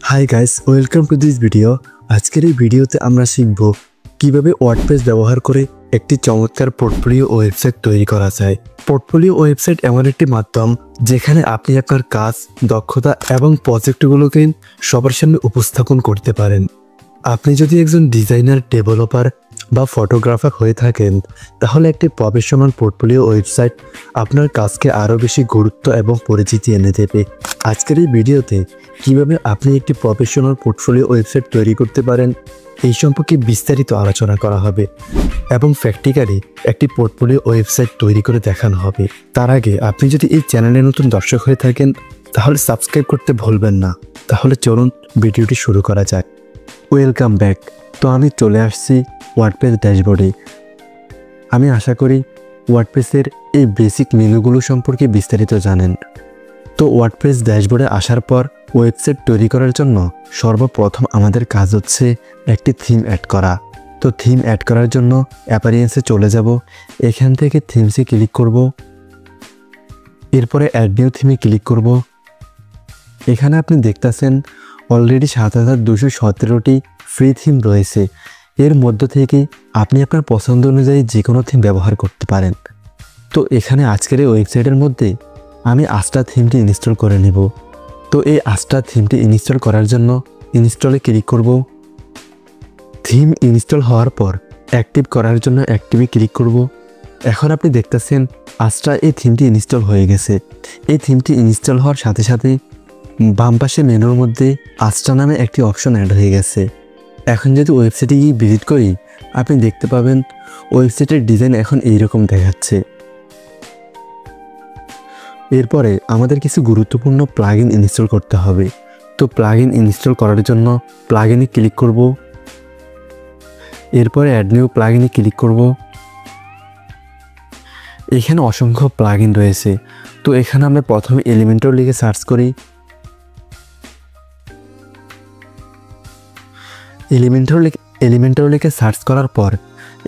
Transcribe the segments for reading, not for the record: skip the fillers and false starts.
Hi guys, welcome to this video. আজকের এই ভিডিওতে আমরা শিখব কিভাবে ওয়ার্ডপ্রেস ব্যবহার করে একটি চমৎকার পোর্টফোলিও ওয়েবসাইট তৈরি করা যায়। পোর্টফোলিও ওয়েবসাইট এমন একটি মাধ্যম যেখানে আপনি আপনার কাজ, দক্ষতা এবং প্রজেক্টগুলোকে সবার সামনে উপস্থাপন করতে পারেন। আপনি যদি একজন ডিজাইনার, ডেভেলপার বা ফটোগ্রাফার হয়ে থাকেন, তাহলে একটি প্রফেশনাল পোর্টফোলিও ওয়েবসাইট আপনার কাজকে আরও বেশি গুরুত্ব এবং পরিচিতি এনে দেবে। আজকের এই ভিডিওতে কিভাবে আপনি একটি প্রফেশনাল পোর্টফোলিও ওয়েবসাইট তৈরি করতে পারেন এই সম্পর্কে বিস্তারিত আলোচনা করা হবে এবং প্র্যাকটিক্যালি একটি পোর্টফোলিও ওয়েবসাইট তৈরি করে দেখানো হবে। তার আগে আপনি যদি এই চ্যানেলে নতুন দর্শক হয়ে থাকেন তাহলে সাবস্ক্রাইব করতে ভুলবেন না। তাহলে চলুন ভিডিওটি শুরু করা যাক। Welcome back. তো আমি চলে আসছি ওয়ার্ডপ্রেস ড্যাশবোর্ডে। আমি আশা করি ওয়ার্ডপ্রেসের এই বেসিক মেনুগুলো সম্পর্কে বিস্তারিত জানেন। তো ওয়ার্ডপ্রেস ড্যাশবোর্ডে আসার পর ওয়েবসাইট তৈরি করার জন্য সর্বপ্রথম আমাদের কাজ হচ্ছে একটি থিম অ্যাড করা। তো থিম অ্যাড করার জন্য অ্যাপিয়ারেন্সে চলে যাব। এখান থেকে থিমসে ক্লিক করব, এরপরে অ্যাড নিউ থিমে ক্লিক করব। এখানে আপনি দেখতেছেন অলরেডি 7217টি ফ্রি থিম রয়েছে। এর মধ্য থেকে আপনি আপনার পছন্দ অনুযায়ী যে কোনো থিম ব্যবহার করতে পারেন। তো এখানে আজকের এই ওয়েবসাইটের মধ্যে আমি আস্টা থিমটি ইনস্টল করে নেব। তো এই আস্টা থিমটি ইনস্টল করার জন্য ইনস্টলে ক্লিক করব। থিম ইনস্টল হওয়ার পর অ্যাক্টিভ করার জন্য অ্যাক্টিভে ক্লিক করব। এখন আপনি দেখতেছেন আস্টা এই থিমটি ইনস্টল হয়ে গেছে। এই থিমটি ইনস্টল হওয়ার সাথে সাথে বাম পাশে মেনুর মধ্যে আস্টা নামে একটি অপশন অ্যাড হয়ে গেছে। এখন যদি ওয়েবসাইটে গিয়ে ভিজিট করি, আপনি দেখতে পাবেন ওয়েবসাইটের ডিজাইন এখন এইরকম দেখাচ্ছে। এরপরে আমাদের কিছু গুরুত্বপূর্ণ প্লাগইন ইনস্টল করতে হবে। তো প্লাগইন ইনস্টল করার জন্য প্লাগইনে ক্লিক করব, এরপরে অ্যাড নিউ প্লাগইনে ক্লিক করব। এখানে অসংখ্য প্লাগইন রয়েছে। তো এখানে আমরা প্রথমে এলিমেন্টর লিখে সার্চ করি। এলিমেন্টর লিখে সার্চ করার পর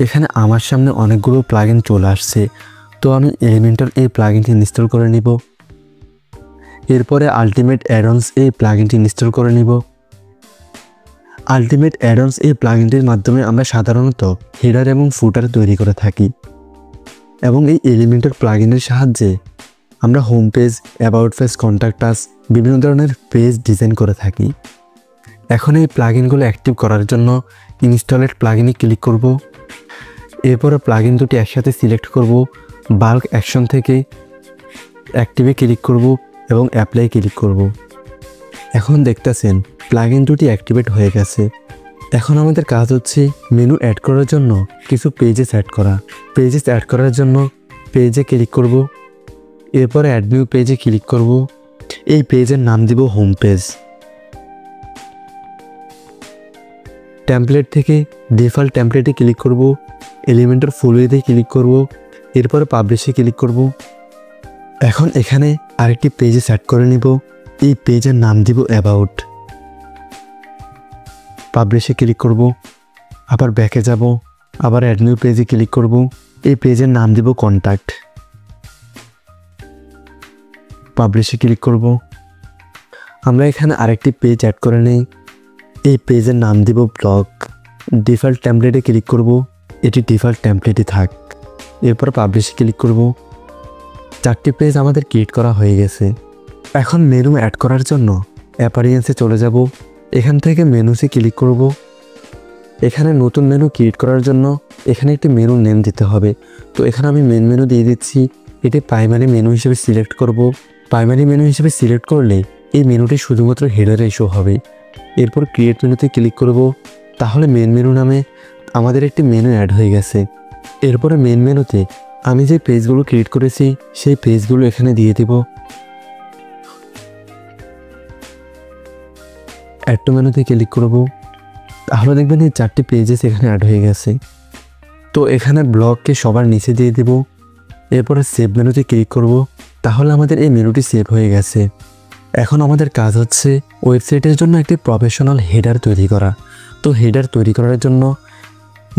এখানে আমার সামনে অনেকগুলো প্লাগইন চলে আসছে। তো আমি এলিমেন্টর এই প্লাগইনটি ইনস্টল করে নিব। এরপরে আলটিমেট অ্যাডঅনস এই প্লাগইনটি ইনস্টল করে নিব। আলটিমেট অ্যাডঅনস এই প্লাগইনটির মাধ্যমে আমরা সাধারণত হেডার এবং ফুটার তৈরি করে থাকি এবং এই এলিমেন্টর প্লাগইনের সাহায্যে আমরা home page, about page, contact us বিভিন্ন ধরনের পেজ ডিজাইন করে থাকি। এখন এই প্লাগইনগুলো অ্যাক্টিভ করার জন্য ইনস্টলেড প্লাগইনে ক্লিক করব। এরপরে প্লাগইন দুটি একসাথে সিলেক্ট করব। বাল্ক অ্যাকশন থেকে অ্যাক্টিভে ক্লিক করব এবং অ্যাপ্লাই ক্লিক করব। এখন দেখতেছেন প্লাগইন দুটি অ্যাক্টিভেট হয়ে গেছে। এখন আমাদের কাজ হচ্ছে মেনু অ্যাড করার জন্য কিছু পেজেস অ্যাড করা। পেজেস অ্যাড করার জন্য পেজে ক্লিক করব, এরপরে অ্যাড নিউ পেজে ক্লিক করব। এই পেজের নাম দিব হোম পেজ। টেমপ্লেট থেকে ডিফল্ট টেমপ্লেটে ক্লিক করব, এলিমেন্টর ফুল উইথে ক্লিক করব, এরপরে পাবলিশে ক্লিক করব। এখন এখানে আরেকটি পেজে সেট করে নিব। এই পেজের নাম দিব অ্যাবাউট। পাবলিশে ক্লিক করব, আবার ব্যাকে যাব, আবার অ্যাড নিউ পেজে ক্লিক করব। এই পেজের নাম দিব কন্ট্যাক্ট। পাবলিশে ক্লিক করব। আমরা এখানে আরেকটি পেজ অ্যাড করে নেই। এই পেজের নাম দিব ব্লগ। ডিফল্ট টেমপ্লেটে ক্লিক করব, এটি ডিফল্ট টেমপ্লেটই থাক। এরপর পাবলিশে ক্লিক করব। 4টি পেজ আমাদের ক্রিয়েট করা হয়ে গেছে। এখন মেনু অ্যাড করার জন্য অ্যাপিয়ারেন্সে চলে যাব। এখান থেকে মেনুসে ক্লিক করব। এখানে নতুন মেনু ক্রিয়েট করার জন্য এখানে একটি মেনু নেম দিতে হবে। তো এখানে আমি মেন মেনু দিয়ে দিচ্ছি। এটি প্রাইমারি মেনু হিসেবে সিলেক্ট করব। প্রাইমারি মেনু হিসেবে সিলেক্ট করলে এই মেনুটি শুধুমাত্র হেডারে শো হবে। এরপর ক্রিয়েট মেনুতে ক্লিক করব। তাহলে মেন মেনু নামে আমাদের একটি মেনু অ্যাড হয়ে গেছে। এরপরে মেন মেনুতে আমি যে পেজগুলো ক্রিয়েট করেছি সেই পেজগুলো এখানে দিয়ে দেব। অ্যাড টু মেনুতে ক্লিক করব। তাহলে দেখবেন এই 4টি পেজেস এখানে অ্যাড হয়ে গেছে। তো এখানে ব্লগকে সবার নিচে দিয়ে দেব। এরপরে সেভ মেনুতে ক্লিক করব। তাহলে আমাদের এই মেনুটি সেভ হয়ে গেছে। এখন আমাদের কাজ হচ্ছে ওয়েবসাইটের জন্য একটি প্রফেশনাল হেডার তৈরি করা। তো হেডার তৈরি করার জন্য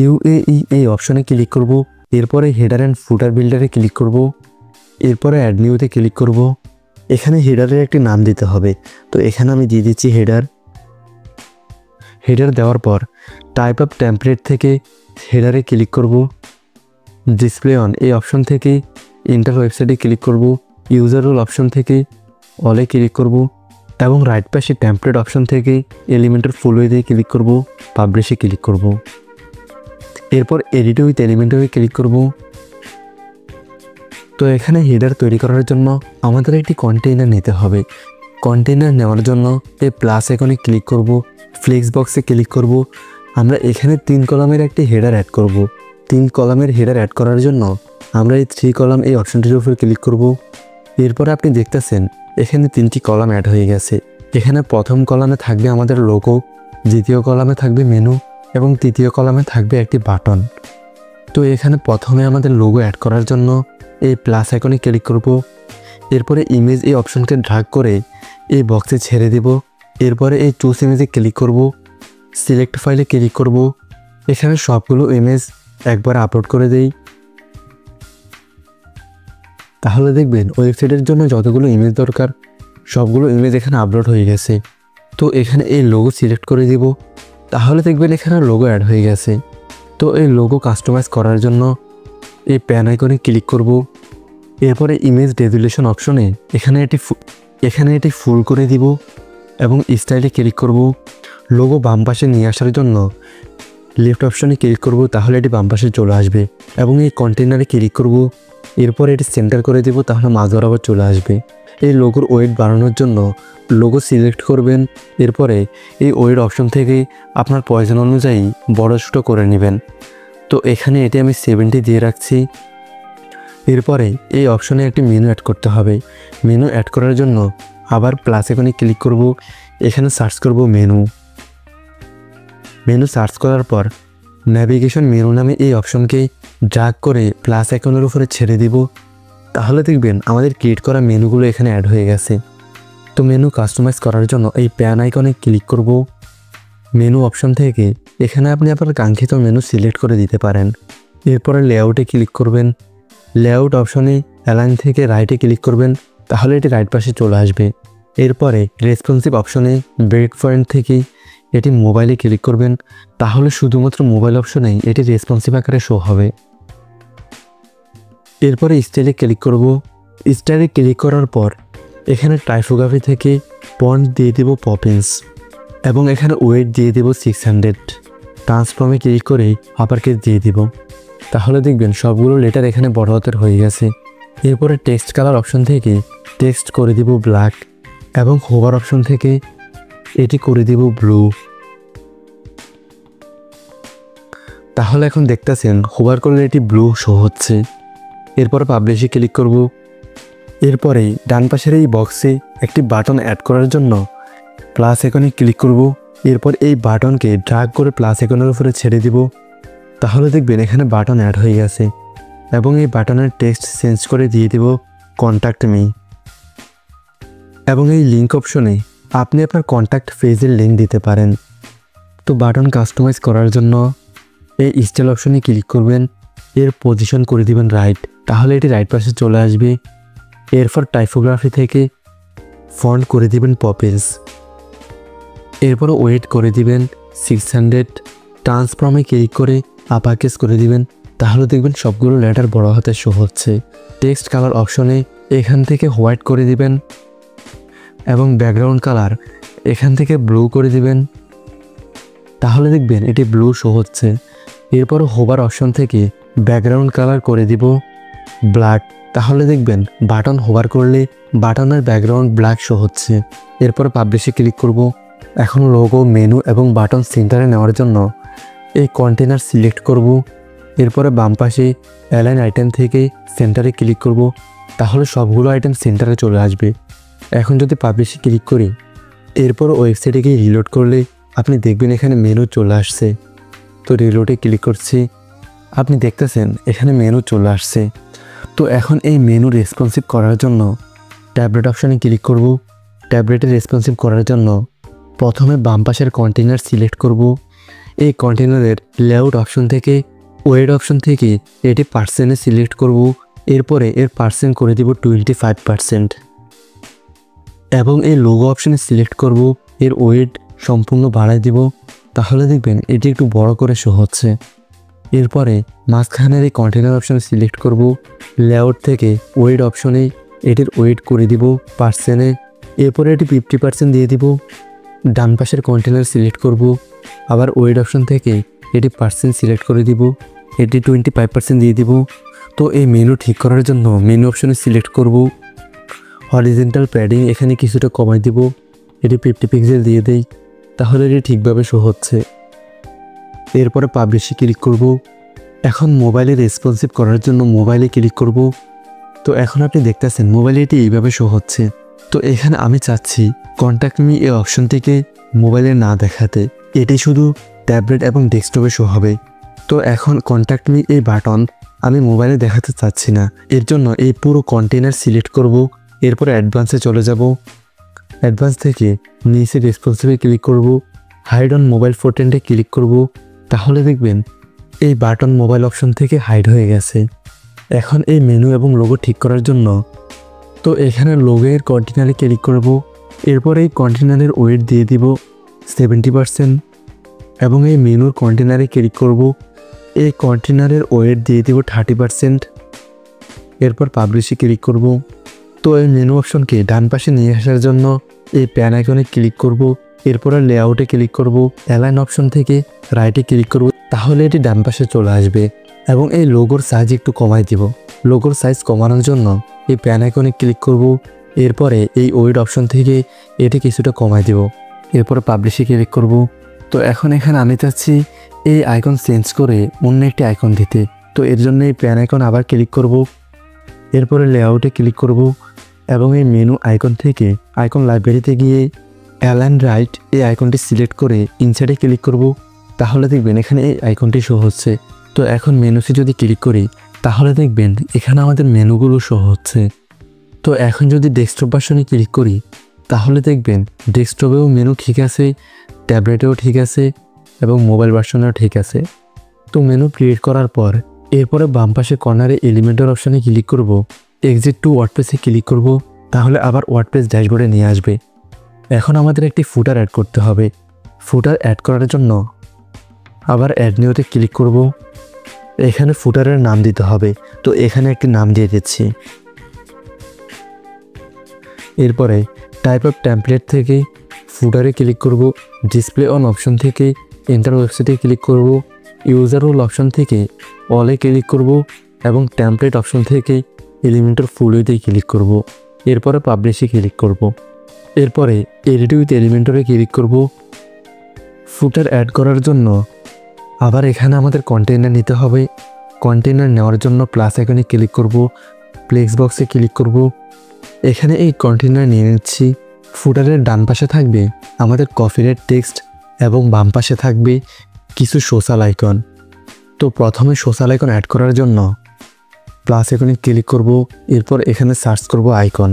ইউএই এই অপশনে ক্লিক করব। এরপরে হেডার অ্যান্ড ফুটার বিল্ডারে ক্লিক করব। এরপরে অ্যাড নিউতে ক্লিক করব। এখানে হেডারের একটি নাম দিতে হবে। তো এখানে আমি দিয়ে দিচ্ছি হেডার। হেডার দেওয়ার পর টাইপ অফ টেমপ্লেট থেকে হেডারে ক্লিক করব। ডিসপ্লে অন এই অপশন থেকে ইন্টার ওয়েবসাইটে ক্লিক করব। ইউজার রোল অপশন থেকে অলে ক্লিক করব এবং রাইট পাশে টেমপ্লেট অপশন থেকে এলিমেন্টের ফুল ওয়েতে ক্লিক করব, পাবলিশে ক্লিক করব। এরপর এডিট উইথ এলিমেন্টে ক্লিক করব। তো এখানে হেডার তৈরি করার জন্য আমাদের একটি কন্টেইনার নিতে হবে। কন্টেইনার নেওয়ার জন্য এই প্লাস আইকনে ক্লিক করব, ফ্লেক্স বক্সে ক্লিক করব। আমরা এখানে 3 কলামের একটি হেডার অ্যাড করব। 3 কলামের হেডার অ্যাড করার জন্য আমরা এই 3 কলাম এই অপশনটির উপর ক্লিক করব। এরপর আপনি দেখতেছেন এখানে 3টি কলাম অ্যাড হয়ে গেছে। এখানে প্রথম কলামে থাকবে আমাদের লোগো, দ্বিতীয় কলামে থাকবে মেনু এবং তৃতীয় কলামে থাকবে একটি বাটন। তো এখানে প্রথমে আমাদের লোগো অ্যাড করার জন্য এই প্লাস আইকনে ক্লিক করব। এরপরে ইমেজ এই অপশনকে ড্র্যাগ করে এই বক্সে ছেড়ে দেব। এরপরে এই চুজ ইমেজে ক্লিক করব, সিলেক্ট ফাইলে ক্লিক করব। এখানে সবগুলো ইমেজ একবার আপলোড করে দেই। তাহলে দেখবেন ওয়েবসাইটের জন্য যতগুলো ইমেজ দরকার সবগুলো ইমেজ এখানে আপলোড হয়ে গেছে। তো এখানে এই লোগো সিলেক্ট করে দিব। তাহলে দেখবেন এখানে লোগো অ্যাড হয়ে গেছে। তো এই লোগো কাস্টমাইজ করার জন্য এই প্যান আইকনে ক্লিক করব। এরপরে ইমেজ রেজুলেশন অপশনে এখানে এটি ফুল করে দিব এবং স্টাইলে ক্লিক করব। লোগো বাম পাশে নিয়ে আসার জন্য লেফট অপশনে ক্লিক করব, তাহলে এটি বাম পাশে চলে আসবে এবং এই কন্টেইনারে ক্লিক করব। এরপর এটি সেন্টার করে দেব, তাহলে মাঝ বরাবর চলে আসবে। এই লোগোর ওয়েট বাড়ানোর জন্য লোগো সিলেক্ট করবেন। এরপরে এই ওয়েট অপশন থেকে আপনার প্রয়োজন অনুযায়ী বড় ছোটো করে নেবেন। তো এখানে এটি আমি 70 দিয়ে রাখছি। এরপরে এই অপশনে একটি মেনু অ্যাড করতে হবে। মেনু অ্যাড করার জন্য আবার প্লাস আইকনে ক্লিক করব। এখানে সার্চ করব মেনু সার্চ করার পর ন্যাভিগেশন মেনু নামে এই অপশনকে ড্র্যাগ করে প্লাস আইকনের উপরে ছেড়ে দিব। তাহলে দেখবেন আমাদের ক্রিয়েট করা মেনুগুলো এখানে অ্যাড হয়ে গেছে। তো মেনু কাস্টমাইজ করার জন্য এই প্যান আইকনে ক্লিক করব। মেনু অপশন থেকে এখানে আপনি আপনার কাঙ্ক্ষিত মেনু সিলেক্ট করে দিতে পারেন। এরপরে লেআউটে ক্লিক করবেন। লেআউট অপশনে অ্যালাইন থেকে রাইটে ক্লিক করবেন, তাহলে এটি রাইট পাশে চলে আসবে। এরপরে রেসপন্সিভ অপশনে ব্রেক পয়েন্ট থেকে এটি মোবাইলে ক্লিক করবেন, তাহলে শুধুমাত্র মোবাইল অপশনেই এটি রেসপন্সিভ আকারে শো হবে। এরপরে স্টাইলে ক্লিক করব। স্টাইলে ক্লিক করার পর এখানে টাইপোগ্রাফি থেকে ফন্ট দিয়ে দেব পপিন্স এবং এখানে ওয়েট দিয়ে দেব 600। ট্রান্সফর্মে ক্লিক করে আপারকেস দিয়ে দিব। তাহলে দেখবেন সবগুলো লেটার এখানে বড় হাতের হয়ে গেছে। এরপরে টেক্সট কালার অপশন থেকে টেক্সট করে দিব ব্ল্যাক এবং হোভার অপশন থেকে এটি করে দিব ব্লু। তাহলে এখন দেখতেছেন হোভার করলে এটি ব্লু শো হচ্ছে। এরপরে পাবলিশে ক্লিক করব। এরপরে ডান পাশের এই বক্সে একটি বাটন অ্যাড করার জন্য প্লাস আইকনে ক্লিক করব। এরপর এই বাটনকে ড্র্যাগ করে প্লাস আইকনের উপরে ছেড়ে দিব। তাহলে দেখবেন এখানে বাটন অ্যাড হয়ে গেছে এবং এই বাটনের টেক্সট চেঞ্জ করে দিয়ে দেব কন্ট্যাক্ট মি এবং এই লিঙ্ক অপশনে আপনি আপনার কন্ট্যাক্ট পেজের লিঙ্ক দিতে পারেন। তো বাটন কাস্টমাইজ করার জন্য এই স্টাইল অপশনে ক্লিক করবেন। এর পজিশন করে দিবেন রাইট, তাহলে এটি রাইট পাশে চলে আসবে। এরপর টাইপোগ্রাফি থেকে ফন্ট করে দিবেন পপিন্স। এরপর ওয়েট করে দিবেন 600। ট্রান্সফর্মে ক্লিক করে আপারকেস করে দিবেন, তাহলে দেখবেন সবগুলো লেটার বড় হাতে শো হচ্ছে। টেক্সট কালার অপশনে এখান থেকে হোয়াইট করে দিবেন এবং ব্যাকগ্রাউন্ড কালার এখান থেকে ব্লু করে দিবেন, তাহলে দেখবেন এটি ব্লু শো হচ্ছে। এরপর হোভার অপশন থেকে ব্যাকগ্রাউন্ড কালার করে দিব ব্ল্যাক, তাহলে দেখবেন বাটন হোভার করলে বাটনের ব্যাকগ্রাউন্ড ব্ল্যাক শো হচ্ছে। এরপর পাবলিশে ক্লিক করব। এখন লোগো, মেনু এবং বাটন সেন্টারে নেওয়ার জন্য এই কন্টেইনার সিলেক্ট করব। এরপরে বাম পাশে অ্যালাইন আইটেম থেকে সেন্টারে ক্লিক করব, তাহলে সবগুলো আইটেম সেন্টারে চলে আসবে। এখন যদি পাবলিশে ক্লিক করি, এরপর ওয়েবসাইটে গিয়ে রিলোড করলে আপনি দেখবেন এখানে মেনু চলে আসছে। তো রিলোডে ক্লিক করছি, আপনি দেখতেছেন এখানে মেনু চলে আসছে। তো এখন এই মেনু রেসপন্সিভ করার জন্য ট্যাবলেট অপশানে ক্লিক করব। ট্যাবলেটে রেসপন্সিভ করার জন্য প্রথমে বাম পাশের কন্টেইনার সিলেক্ট করব। এই কন্টেইনারের লেআউট অপশন থেকে ওয়েট অপশন থেকে এটি পার্সেন্টে সিলেক্ট করব। এরপরে এর পার্সেন্ট করে দিব 25% এবং এই লোগো অপশানে সিলেক্ট করব। এর ওয়েট সম্পূর্ণ বাড়াই দিব তাহলে দেখবেন এটি একটু বড় করে শো হচ্ছে। এরপরে মাঝখানের এই কন্টেনার অপশানে সিলেক্ট করব। লেআউট থেকে ওয়েট অপশনে এটির ওয়েট করে দিব পার্সেন্টে। এরপরে এটি 50% দিয়ে দিব। ডান পাশের কন্টেনার সিলেক্ট করব। আবার ওয়েট অপশন থেকে এটি পার্সেন্ট সিলেক্ট করে দিব। এটি 25% দিয়ে দিব। তো এই মেনু ঠিক করার জন্য মেনু অপশনে সিলেক্ট করব। হরিজেন্টাল প্যাডিং এখানে কিছুটা কমাই দিব। এটি 50 পিক্সেল দিয়ে দেই, তাহলে এটি ঠিকভাবে শো হচ্ছে। এরপরে পাবলিশে ক্লিক করব। এখন মোবাইলে রেসপন্সিভ করার জন্য মোবাইলে ক্লিক করব। তো এখন আপনি দেখতেছেন মোবাইলে এটি এইভাবে শো হচ্ছে। তো এখানে আমি চাচ্ছি কন্ট্যাক্ট মি এই অপশনটিকে মোবাইলে না দেখাতে, এটি শুধু ট্যাবলেট এবং ডেস্কটপে শো হবে। তো এখন কন্ট্যাক্ট মি এই বাটন আমি মোবাইলে দেখাতে চাচ্ছি না, এর জন্য এই পুরো কন্টেনার সিলেক্ট করব। এরপরে অ্যাডভান্সে চলে যাব। অ্যাডভান্স থেকে নিচে রেসপন্সিভে ক্লিক করব। হাইড অন মোবাইল ফোটেন্টে ক্লিক করব। তাহলে দেখবেন এই বাটন মোবাইল অপশন থেকে হাইড হয়ে গেছে। এখন এই মেনু এবং লোগো ঠিক করার জন্য তো এখানে লোগোর কন্টেনারে ক্লিক করব। এরপর এই কন্টেনারের ওয়েট দিয়ে দিব 70% এবং এই মেনুর কন্টেনারে ক্লিক করব। এই কন্টেনারের ওয়েট দিয়ে দিব 30%। এরপর পাবলিশে ক্লিক করব। তো এই মেনু অপশনকে ডান পাশে নিয়ে আসার জন্য এই প্যান আইকনে ক্লিক করব। এরপরে লেআউটে ক্লিক করব। অ্যালাইন অপশন থেকে রাইটে ক্লিক করব, তাহলে এটি ডান পাশে চলে আসবে। এবং এই লোগোর সাইজ একটু কমাই দিব। লোগোর সাইজ কমানোর জন্য এই প্যান আইকনে ক্লিক করব। এরপরে এই ওয়েট অপশন থেকে এটি কিছুটা কমাই দিব। এরপরে পাবলিশে ক্লিক করব। তো এখন এখানে আমি চাচ্ছি এই আইকন চেঞ্জ করে অন্য একটি আইকন দিতে। তো এর জন্য এই প্যান আইকন আবার ক্লিক করব। এরপরে লেআউটে ক্লিক করব এবং এই মেনু আইকন থেকে আইকন লাইব্রেরিতে গিয়ে অ্যালাইন রাইট এই আইকনটি সিলেক্ট করে ইনসাইডে ক্লিক করব। তাহলে দেখবেন এখানে এই আইকনটি শো হচ্ছে। তো এখন মেনুতে যদি ক্লিক করি তাহলে দেখবেন এখানে আমাদের মেনুগুলো শো হচ্ছে। তো এখন যদি ডেস্কটপ ভার্সনে ক্লিক করি তাহলে দেখবেন ডেস্কটপেও মেনু ঠিক আছে, ট্যাবলেটেও ঠিক আছে এবং মোবাইল ভার্সনেও ঠিক আছে। তো মেনু ক্রিয়েট করার পর এরপরে বাম পাশে কর্নারে এলিমেন্টের অপশানে ক্লিক করব। এক্সিট টু ওয়ার্ডপ্রেসে ক্লিক করব, তাহলে আবার ওয়ার্ডপ্রেস ড্যাশবোর্ডে নিয়ে আসবে। এখন আমাদের একটি ফুটার অ্যাড করতে হবে। ফুটার অ্যাড করার জন্য আবার অ্যাড নিউতে ক্লিক করব। এখানে ফুটারের নাম দিতে হবে, তো এখানে একটি নাম দিয়ে দিচ্ছি। এরপরে টাইপ অফ টেমপ্লেট থেকে ফুটারে ক্লিক করব। ডিসপ্লে অন অপশন থেকে এন্টার ওয়েবসাইটে ক্লিক করব। ইউজার রোল অপশন থেকে অলে ক্লিক করব এবং টেমপ্লেট অপশন থেকে এলিমেন্টর ফুল উইথে ক্লিক করব। এরপরে পাবলিশে ক্লিক করব। এরপরে এডিট উইথ এলিমেন্টরে ক্লিক করব। ফুটার অ্যাড করার জন্য আবার এখানে আমাদের কন্টেইনার নিতে হবে। কন্টেইনার নেওয়ার জন্য প্লাস আইকনে ক্লিক করব। ফ্লেক্স বক্সে ক্লিক করব। এখানে এই কন্টেইনার নিয়ে নিচ্ছি। ফুটারের ডান পাশে থাকবে আমাদের কপিরাইট টেক্সট এবং বাম পাশে থাকবে কিছু সোশ্যাল আইকন। তো প্রথমে সোশ্যাল আইকন অ্যাড করার জন্য প্লাস আইকনে ক্লিক করব। এরপর এখানে সার্চ করব আইকন।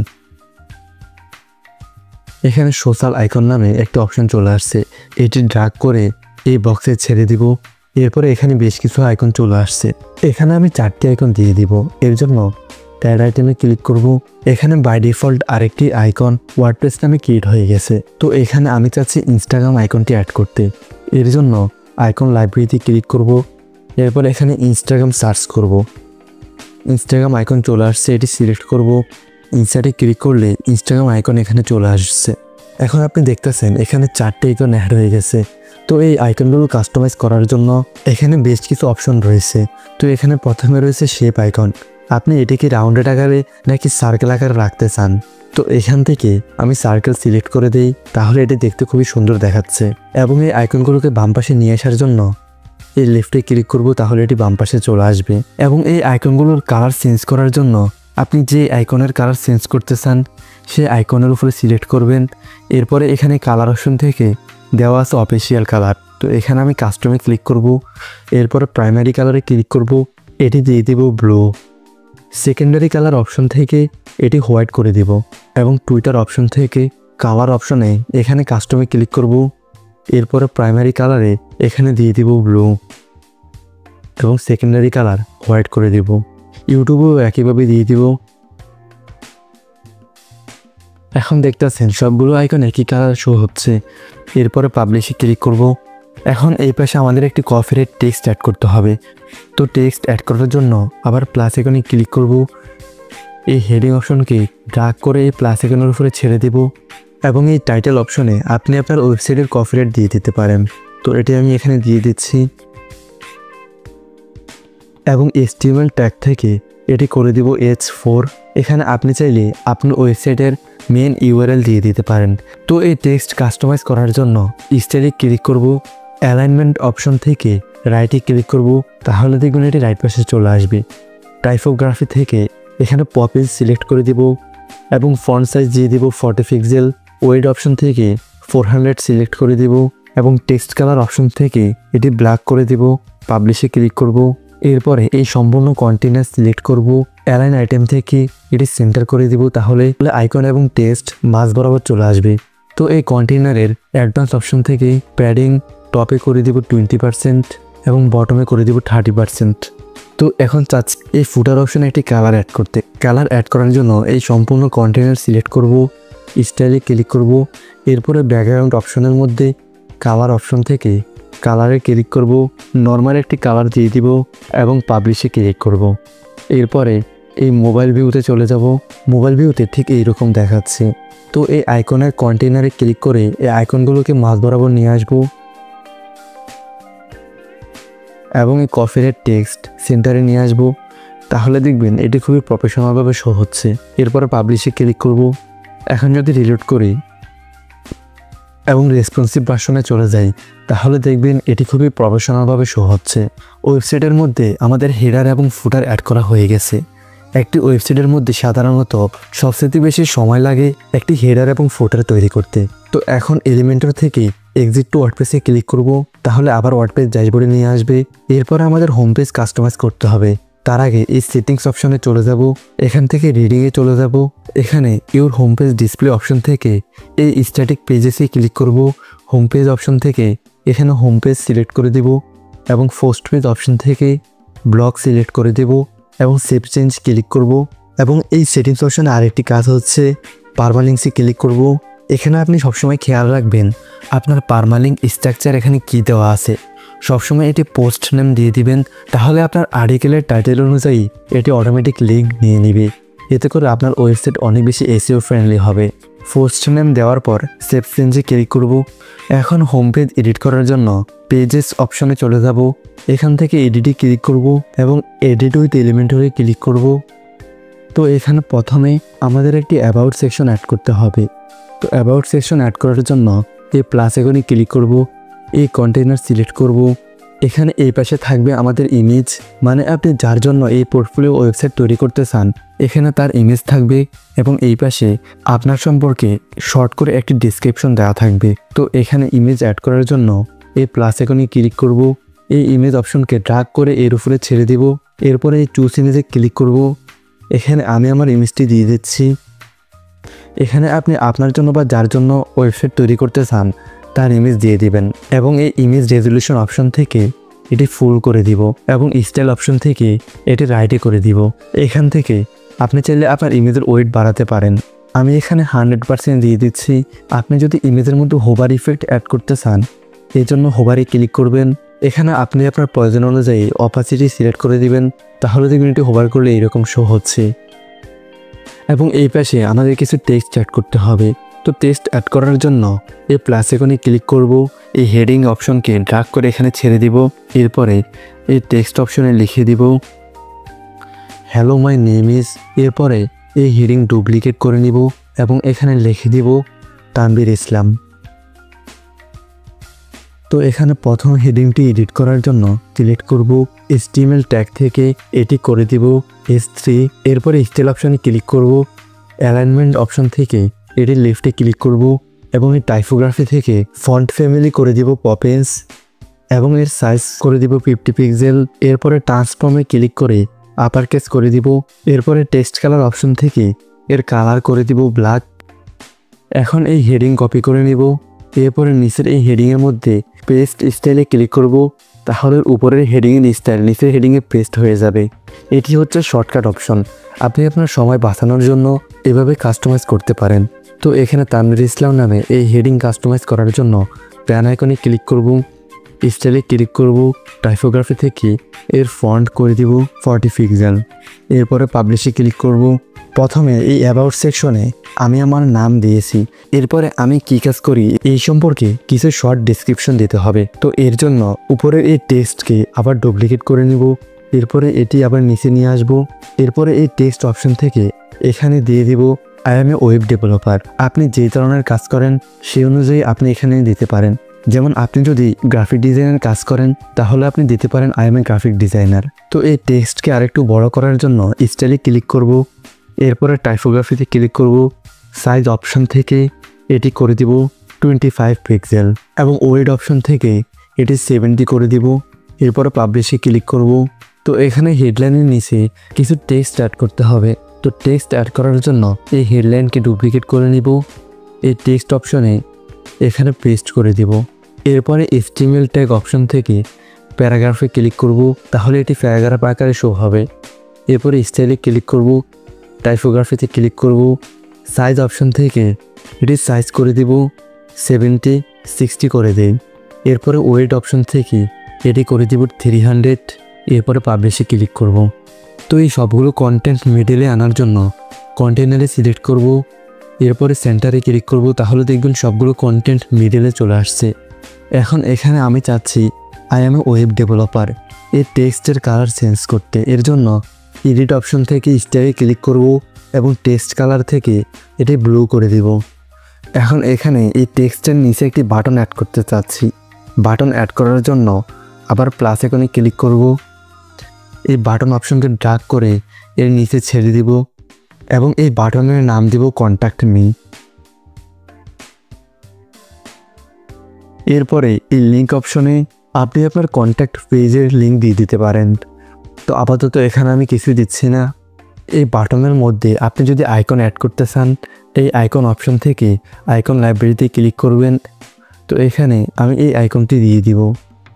এখানে সোশ্যাল আইকন নামে একটা অপশন চলে আসছে, এটি ড্র্যাগ করে এই বক্সে ছেড়ে দিব। এরপরে এখানে বেশ কিছু আইকন চলে আসছে, এখানে আমি 4টি আইকন দিয়ে দিব। এর জন্য ট্যাগ আইটেমে ক্লিক করব। এখানে বাই ডিফল্ট আরেকটি আইকন ওয়ার্ডপ্রেস নামে ক্রিয়েট হয়ে গেছে। তো এখানে আমি চাচ্ছি ইনস্টাগ্রাম আইকনটি অ্যাড করতে। এর জন্য আইকন লাইব্রেরিতে ক্লিক করব। এরপর এখানে ইনস্টাগ্রাম সার্চ করব। ইনস্টাগ্রাম আইকন চলে আসছে, এটি সিলেক্ট করব। ইনসাইডে ক্লিক করলে ইনস্টাগ্রাম আইকন এখানে চলে আসছে। এখন আপনি দেখতেছেন এখানে 4টি আইকন অ্যাড হয়ে গেছে। তো এই আইকনগুলো কাস্টমাইজ করার জন্য এখানে বেশ কিছু অপশন রয়েছে। তো এখানে প্রথমে রয়েছে শেপ আইকন, আপনি এটিকে রাউন্ডেড আকারে নাকি সার্কেল আকারে রাখতে চান। তো এখান থেকে আমি সার্কেল সিলেক্ট করে দেই, তাহলে এটি দেখতে খুবই সুন্দর দেখাচ্ছে। এবং এই আইকনগুলোকে বাম পাশে নিয়ে আসার জন্য এই লেফটে ক্লিক করব, তাহলে এটি বাম পাশে চলে আসবে। এবং এই আইকনগুলোর কালার চেঞ্জ করার জন্য আপনি যে আইকনের কালার চেঞ্জ করতে চান সেই আইকনের উপরে সিলেক্ট করবেন। এরপরে এখানে কালার অপশন থেকে দেওয়া আছে অফিসিয়াল কালার। তো এখানে আমি কাস্টমে ক্লিক করব। এরপরে প্রাইমারি কালারে ক্লিক করব, এটি দিয়ে দেব ব্লু। সেকেন্ডারি কালার অপশন থেকে এটি হোয়াইট করে দিব এবং টুইটার অপশন থেকে কালার অপশনে এখানে কাস্টমে ক্লিক করব। এরপরে প্রাইমারি কালারে এখানে দিয়ে দিব ব্লু এবং সেকেন্ডারি কালার হোয়াইট করে দিব। ইউটিউবেও একইভাবে দিয়ে দিব। এখন দেখতেছেন সবগুলো আইকন একই কালার শো হচ্ছে। এরপরে পাবলিশে ক্লিক করব। এখন এই পাশে আমাদের একটি কপিরাইট টেক্সট অ্যাড করতে হবে। তো টেক্সট অ্যাড করার জন্য আবার প্লাস আইকনে ক্লিক করব। এই হেডিং অপশনকে ড্র্যাগ করে এই প্লাস আইকনের উপরে ছেড়ে দেব এবং এই টাইটেল অপশনে আপনি আপনার ওয়েবসাইটের কপিরাইট দিয়ে দিতে পারেন। তো এটি আমি এখানে দিয়ে দিচ্ছি এবং HTML ট্যাগ থেকে এটি করে দিব H4। এখানে আপনি চাইলে আপনার ওয়েবসাইটের মেন URL দিয়ে দিতে পারেন। তো এই টেক্সট কাস্টমাইজ করার জন্য স্টাইলে ক্লিক করব, অ্যালাইনমেন্ট অপশন থেকে রাইটে ক্লিক করব, তাহলে দেখবেন এটি রাইট পাশে চলে আসবে। টাইপোগ্রাফি থেকে এখানে পপেজ সিলেক্ট করে দিব এবং ফন্ট সাইজ দিয়ে দিব 40 পিক্সেল। ওয়েড অপশন থেকে 400 সিলেক্ট করে দিব এবং টেক্সট কালার অপশন থেকে এটি ব্ল্যাক করে দিব। পাবলিশে ক্লিক করব। এরপরে এই সম্পূর্ণ কন্টেনার সিলেক্ট করব, অ্যালাইন আইটেম থেকে এটি সেন্টার করে দিব, তাহলে আইকন এবং টেক্সট মাঝ বরাবর চলে আসবে। তো এই কন্টেনারের অ্যাডভান্স অপশন থেকে প্যাডিং টপে করে দিব 20% এবং বটমে করে দিব 30%। তো এখন চাচ্ছি এই ফুটার অপশনে একটি কালার অ্যাড করতে। কালার অ্যাড করার জন্য এই সম্পূর্ণ কন্টেনার সিলেক্ট করব, স্টাইলে ক্লিক করব, এরপরে ব্যাকগ্রাউন্ড অপশনের মধ্যে কালার অপশন থেকে কালারে ক্লিক করব, নর্মাল একটি কালার দিয়ে দিব এবং পাবলিশে ক্লিক করব। এরপরে এই মোবাইল ভিউতে চলে যাব। মোবাইল ভিউতে ঠিক এইরকম দেখাচ্ছে। তো এই আইকনের কন্টেনারে ক্লিক করে এই আইকনগুলোকে মাঝ বরাবর নিয়ে আসব এবং এই কপিরাইট টেক্সট সেন্টারে নিয়ে আসব, তাহলে দেখবেন এটি খুবই প্রফেশনালভাবে শো হচ্ছে। এরপরে পাবলিশে ক্লিক করব। এখন যদি রিলোড করি এবং রেসপন্সিভ ভার্সনে চলে যাই, তাহলে দেখবেন এটি খুবই প্রফেশনালভাবে শো হচ্ছে। ওয়েবসাইটের মধ্যে আমাদের হেডার এবং ফুটার অ্যাড করা হয়ে গেছে। একটি ওয়েবসাইটের মধ্যে সাধারণত সবচেয়ে বেশি সময় লাগে একটি হেডার এবং ফুটার তৈরি করতে। তো এখন এলিমেন্টর থেকে এক্সিট টু ওয়ার্ডপ্রেসে ক্লিক করব, তাহলে আবার ওয়ার্ডপ্রেস ড্যাশবোর্ডে নিয়ে আসবে। এরপর আমাদের হোম পেজ কাস্টমাইজ করতে হবে। তার আগে এই সেটিংস অপশনে চলে যাব, এখান থেকে রিডিংয়ে চলে যাব। এখানে your home page display option থেকে এই স্ট্যাটিক পেজেসে ক্লিক করব। হোম পেজ অপশন থেকে এখানে হোম পেজ সিলেক্ট করে দেব এবং ফার্স্ট পেজ অপশন থেকে ব্লক সিলেক্ট করে দেব এবং সেভ চেঞ্জ ক্লিক করব। এবং এই সেটিংস অপশনে আরেকটি কাজ হচ্ছে পারমালিঙ্কসে ক্লিক করব। এখানে আপনি সবসময় খেয়াল রাখবেন আপনার পারমালিঙ্ক স্ট্রাকচার এখানে কি দেওয়া আছে। সবসময় এটি পোস্ট নেম দিয়ে দিবেন, তাহলে আপনার আর্টিকেলের টাইটেল অনুযায়ী এটি অটোমেটিক লিঙ্ক নিয়ে নেবে। এতে করে আপনার ওয়েবসাইট অনেক বেশি SEO ফ্রেন্ডলি হবে। পোস্ট নেম দেওয়ার পর সেভ চেঞ্জে ক্লিক করব। এখন হোম পেজ এডিট করার জন্য পেজেস অপশনে চলে যাব। এখান থেকে এডিটে ক্লিক করব এবং এডিট উইথ এলিমেন্টরে ক্লিক করব। তো এখানে প্রথমে আমাদের একটি অ্যাবাউট সেকশন অ্যাড করতে হবে। তো অ্যাবাউট সেকশন অ্যাড করার জন্য এই প্লাস আইকনে ক্লিক করব, এই কন্টেইনার সিলেক্ট করব। এখানে এই পাশে থাকবে আমাদের ইমেজ, মানে আপনি যার জন্য এই পোর্টফোলিও ওয়েবসাইট তৈরি করতে চান এখানে তার ইমেজ থাকবে এবং এই পাশে আপনার সম্পর্কে শর্ট করে একটি ডেসক্রিপশন দেওয়া থাকবে। তো এখানে ইমেজ অ্যাড করার জন্য এই প্লাস আইকনে ক্লিক করব, এই ইমেজ অপশনকে ড্র্যাগ করে এর উপরে ছেড়ে দেব। এরপরে এই চুজ ইমেজে ক্লিক করব। এখানে আমি আমার ইমেজটি দিয়ে দিচ্ছি। এখানে আপনি আপনার জন্য বা যার জন্য ওয়েবসাইট তৈরি করতে চান তার ইমেজ দিয়ে দিবেন এবং এই ইমেজ রেজলিউশন অপশন থেকে এটি ফুল করে দিব এবং স্টাইল অপশন থেকে এটি রাইটে করে দিব। এখান থেকে আপনি চাইলে আপনার ইমেজের ওয়েট বাড়াতে পারেন। আমি এখানে 100% দিয়ে দিচ্ছি। আপনি যদি ইমেজের মধ্যে হোভার ইফেক্ট অ্যাড করতে চান এই জন্য হোভারে ক্লিক করবেন। এখানে আপনি আপনার প্রয়োজন অনুযায়ী অপাসিটি সিলেক্ট করে দিবেন, তাহলে দেখবেন এটি হোভার করলে এইরকম শো হচ্ছে। এবং এই পাশে আমাদের কিছু টেক্সট অ্যাড করতে হবে। তো টেক্সট অ্যাড করার জন্য এই প্লাস আইকনে ক্লিক করব, এই হেডিং অপশনকে ড্র্যাগ করে এখানে ছেড়ে দিব। এরপরে এই টেক্সট অপশনে লিখে দিব হ্যালো মাই নেম ইজ। এরপরে এই হেডিং ডুপ্লিকেট করে নিব এবং এখানে লিখে দিব তানভীর ইসলাম। তো এখানে প্রথম হেডিংটি এডিট করার জন্য সিলেক্ট করব, HTML ট্যাগ থেকে এটি করে দিব S3। এরপরে স্টাইল অপশনে ক্লিক করব, অ্যালাইনমেন্ট অপশন থেকে এটি লেফটে ক্লিক করব এবং এই টাইপোগ্রাফি থেকে ফন্ট ফ্যামিলি করে দিব পপেন্স এবং এর সাইজ করে দিব 50 পিক্সেল। এরপরে ট্রান্সফর্মে ক্লিক করে আপার কেস করে দিব। এরপরে টেক্সট কালার অপশন থেকে এর কালার করে দিব ব্ল্যাক। এখন এই হেডিং কপি করে নিব। এরপরে নিচের এই হেডিংয়ের মধ্যে পেস্ট স্টাইলে ক্লিক করব, তাহলে উপরের হেডিংয়ের স্টাইল নিচের হেডিংয়ে পেস্ট হয়ে যাবে। এটি হচ্ছে শর্টকাট অপশন। আপনি আপনার সময় বাঁচানোর জন্য এভাবে কাস্টমাইজ করতে পারেন। তো এখানে তানভীর ইসলাম নামে এই হেডিং কাস্টমাইজ করার জন্য প্যান আইকনে ক্লিক করব। স্টাইলে ক্লিক করব, টাইপোগ্রাফি থেকে এর ফন্ট করে দিব 40 পিক্সেল। এরপরে পাবলিশে ক্লিক করব। প্রথমে এই অ্যাবাউট সেকশনে আমি আমার নাম দিয়েছি। এরপরে আমি কী কাজ করি এই সম্পর্কে কিছু শর্ট ডেসক্রিপশন দিতে হবে। তো এর জন্য উপরের এই টেক্সটকে আবার ডুপ্লিকেট করে নিব। এরপরে এটি আবার নিচে নিয়ে আসব। এরপরে এই টেক্সট অপশন থেকে এখানে দিয়ে দিব I am A web developer. আপনি যে ধরনের কাজ করেন সেই অনুযায়ী আপনি এখানে দিতে পারেন। যেমন আপনি যদি গ্রাফিক ডিজাইনের কাজ করেন তাহলে আপনি দিতে পারেন I am A graphic designer. তো এই টেক্সটকে আরেকটু বড় করার জন্য স্টাইলে ক্লিক করব। এরপরে টাইপোগ্রাফিতে ক্লিক করব। সাইজ অপশন থেকে এটি করে দিব 25 পিক্সেল এবং ওয়েট অপশন থেকে এটি 70 করে দিব। এরপরে পাবলিশে ক্লিক করব। তো এখানে হেডলাইনের নিচে কিছু টেক্সট অ্যাড করতে হবে। তো টেক্সট অ্যাড করার জন্য এই হেডলাইনকে ডুপ্লিকেট করে নিব। এই টেক্সট অপশনে এখানে পেস্ট করে দিব। এরপরে HTML ট্যাগ অপশন থেকে প্যারাগ্রাফে ক্লিক করব, তাহলে এটি প্যারাগ্রাফ আকারে শো হবে। এরপরে স্টাইলে ক্লিক করব, টাইপোগ্রাফিতে ক্লিক করব। সাইজ অপশন থেকে এটি সাইজ করে দিব 70-60 করে দিই। এরপরে ওয়েট অপশন থেকে এটি করে দিব 300। এরপরে পাবলিশে ক্লিক করব। তো এই সবগুলো কন্টেন্ট মিডলে আনার জন্য কন্টেনারে সিলেক্ট করব। এরপরে সেন্টারে ক্লিক করব, তাহলে দেখবেন সবগুলো কন্টেন্ট মিডলে চলে আসছে। এখন এখানে আমি চাচ্ছি I am A web developer এই টেক্সটের কালার চেঞ্জ করতে। এর জন্য এডিট অপশন থেকে স্টাইলে ক্লিক করব এবং টেক্সট কালার থেকে এটি ব্লু করে দিব। এখন এখানে এই টেক্সটের নিচে একটি বাটন অ্যাড করতে চাচ্ছি। বাটন অ্যাড করার জন্য আবার প্লাস আইকনে ক্লিক করব। এই বাটন অপশনকে ড্র্যাগ করে এর নিচে ছেড়ে দিব এবং এই বাটনের নাম দিব কন্ট্যাক্ট মি। এরপরে এই লিঙ্ক অপশনে আপনি আপনার কন্ট্যাক্ট পেজের লিঙ্ক দিয়ে দিতে পারেন। তো আপাতত এখানে আমি কিছুই দিচ্ছি না। এই বাটনের মধ্যে আপনি যদি আইকন অ্যাড করতে চান এই আইকন অপশন থেকে আইকন লাইব্রেরিতে ক্লিক করবেন। তো এখানে আমি এই আইকনটি দিয়ে দিব।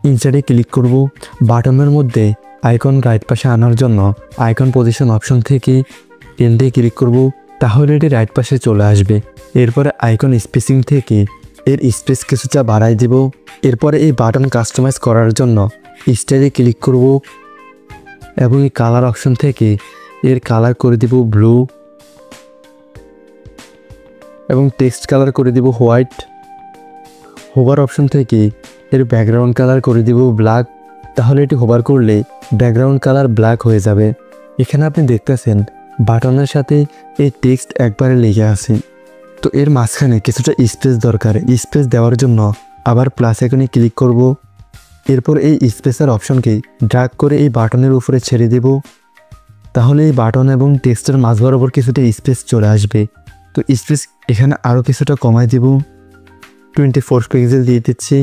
ইনসার্টে ক্লিক করব। বাটনের মধ্যে আইকন রাইট পাশে আনার জন্য আইকন পজিশন অপশন থেকে এন্ডে ক্লিক করব, তাহলে এটি রাইট পাশে চলে আসবে। এরপরে আইকন স্পেসিং থেকে এর স্পেস কিছুটা বাড়াই দেব। এরপরে এই বাটন কাস্টমাইজ করার জন্য স্টাইলে ক্লিক করব এবং এই কালার অপশন থেকে এর কালার করে দিব ব্লু এবং টেক্সট কালার করে দিব হোয়াইট। হোভার অপশন থেকে এর ব্যাকগ্রাউন্ড কালার করে দিব ব্ল্যাক, তাহলে এটি হোভার করলে ব্যাকগ্রাউন্ড কালার ব্ল্যাক হয়ে যাবে। এখানে আপনি দেখতেছেন বাটনের সাথে এই টেক্সট একবারে লেগে আছে। তো এর মাঝখানে কিছুটা স্পেস দরকার। স্পেস দেওয়ার জন্য আবার প্লাস আইকনে ক্লিক করব। এরপর এই স্পেসের অপশনকে ড্র্যাগ করে এই বাটনের উপরে ছেড়ে দেব, তাহলে এই বাটন এবং টেক্সটের মাঝ বরাবর কিছুটা স্পেস চলে আসবে। তো স্পেস এখানে আরও কিছুটা কমাই দেব, 24 পিক্সেল দিয়ে দিচ্ছি।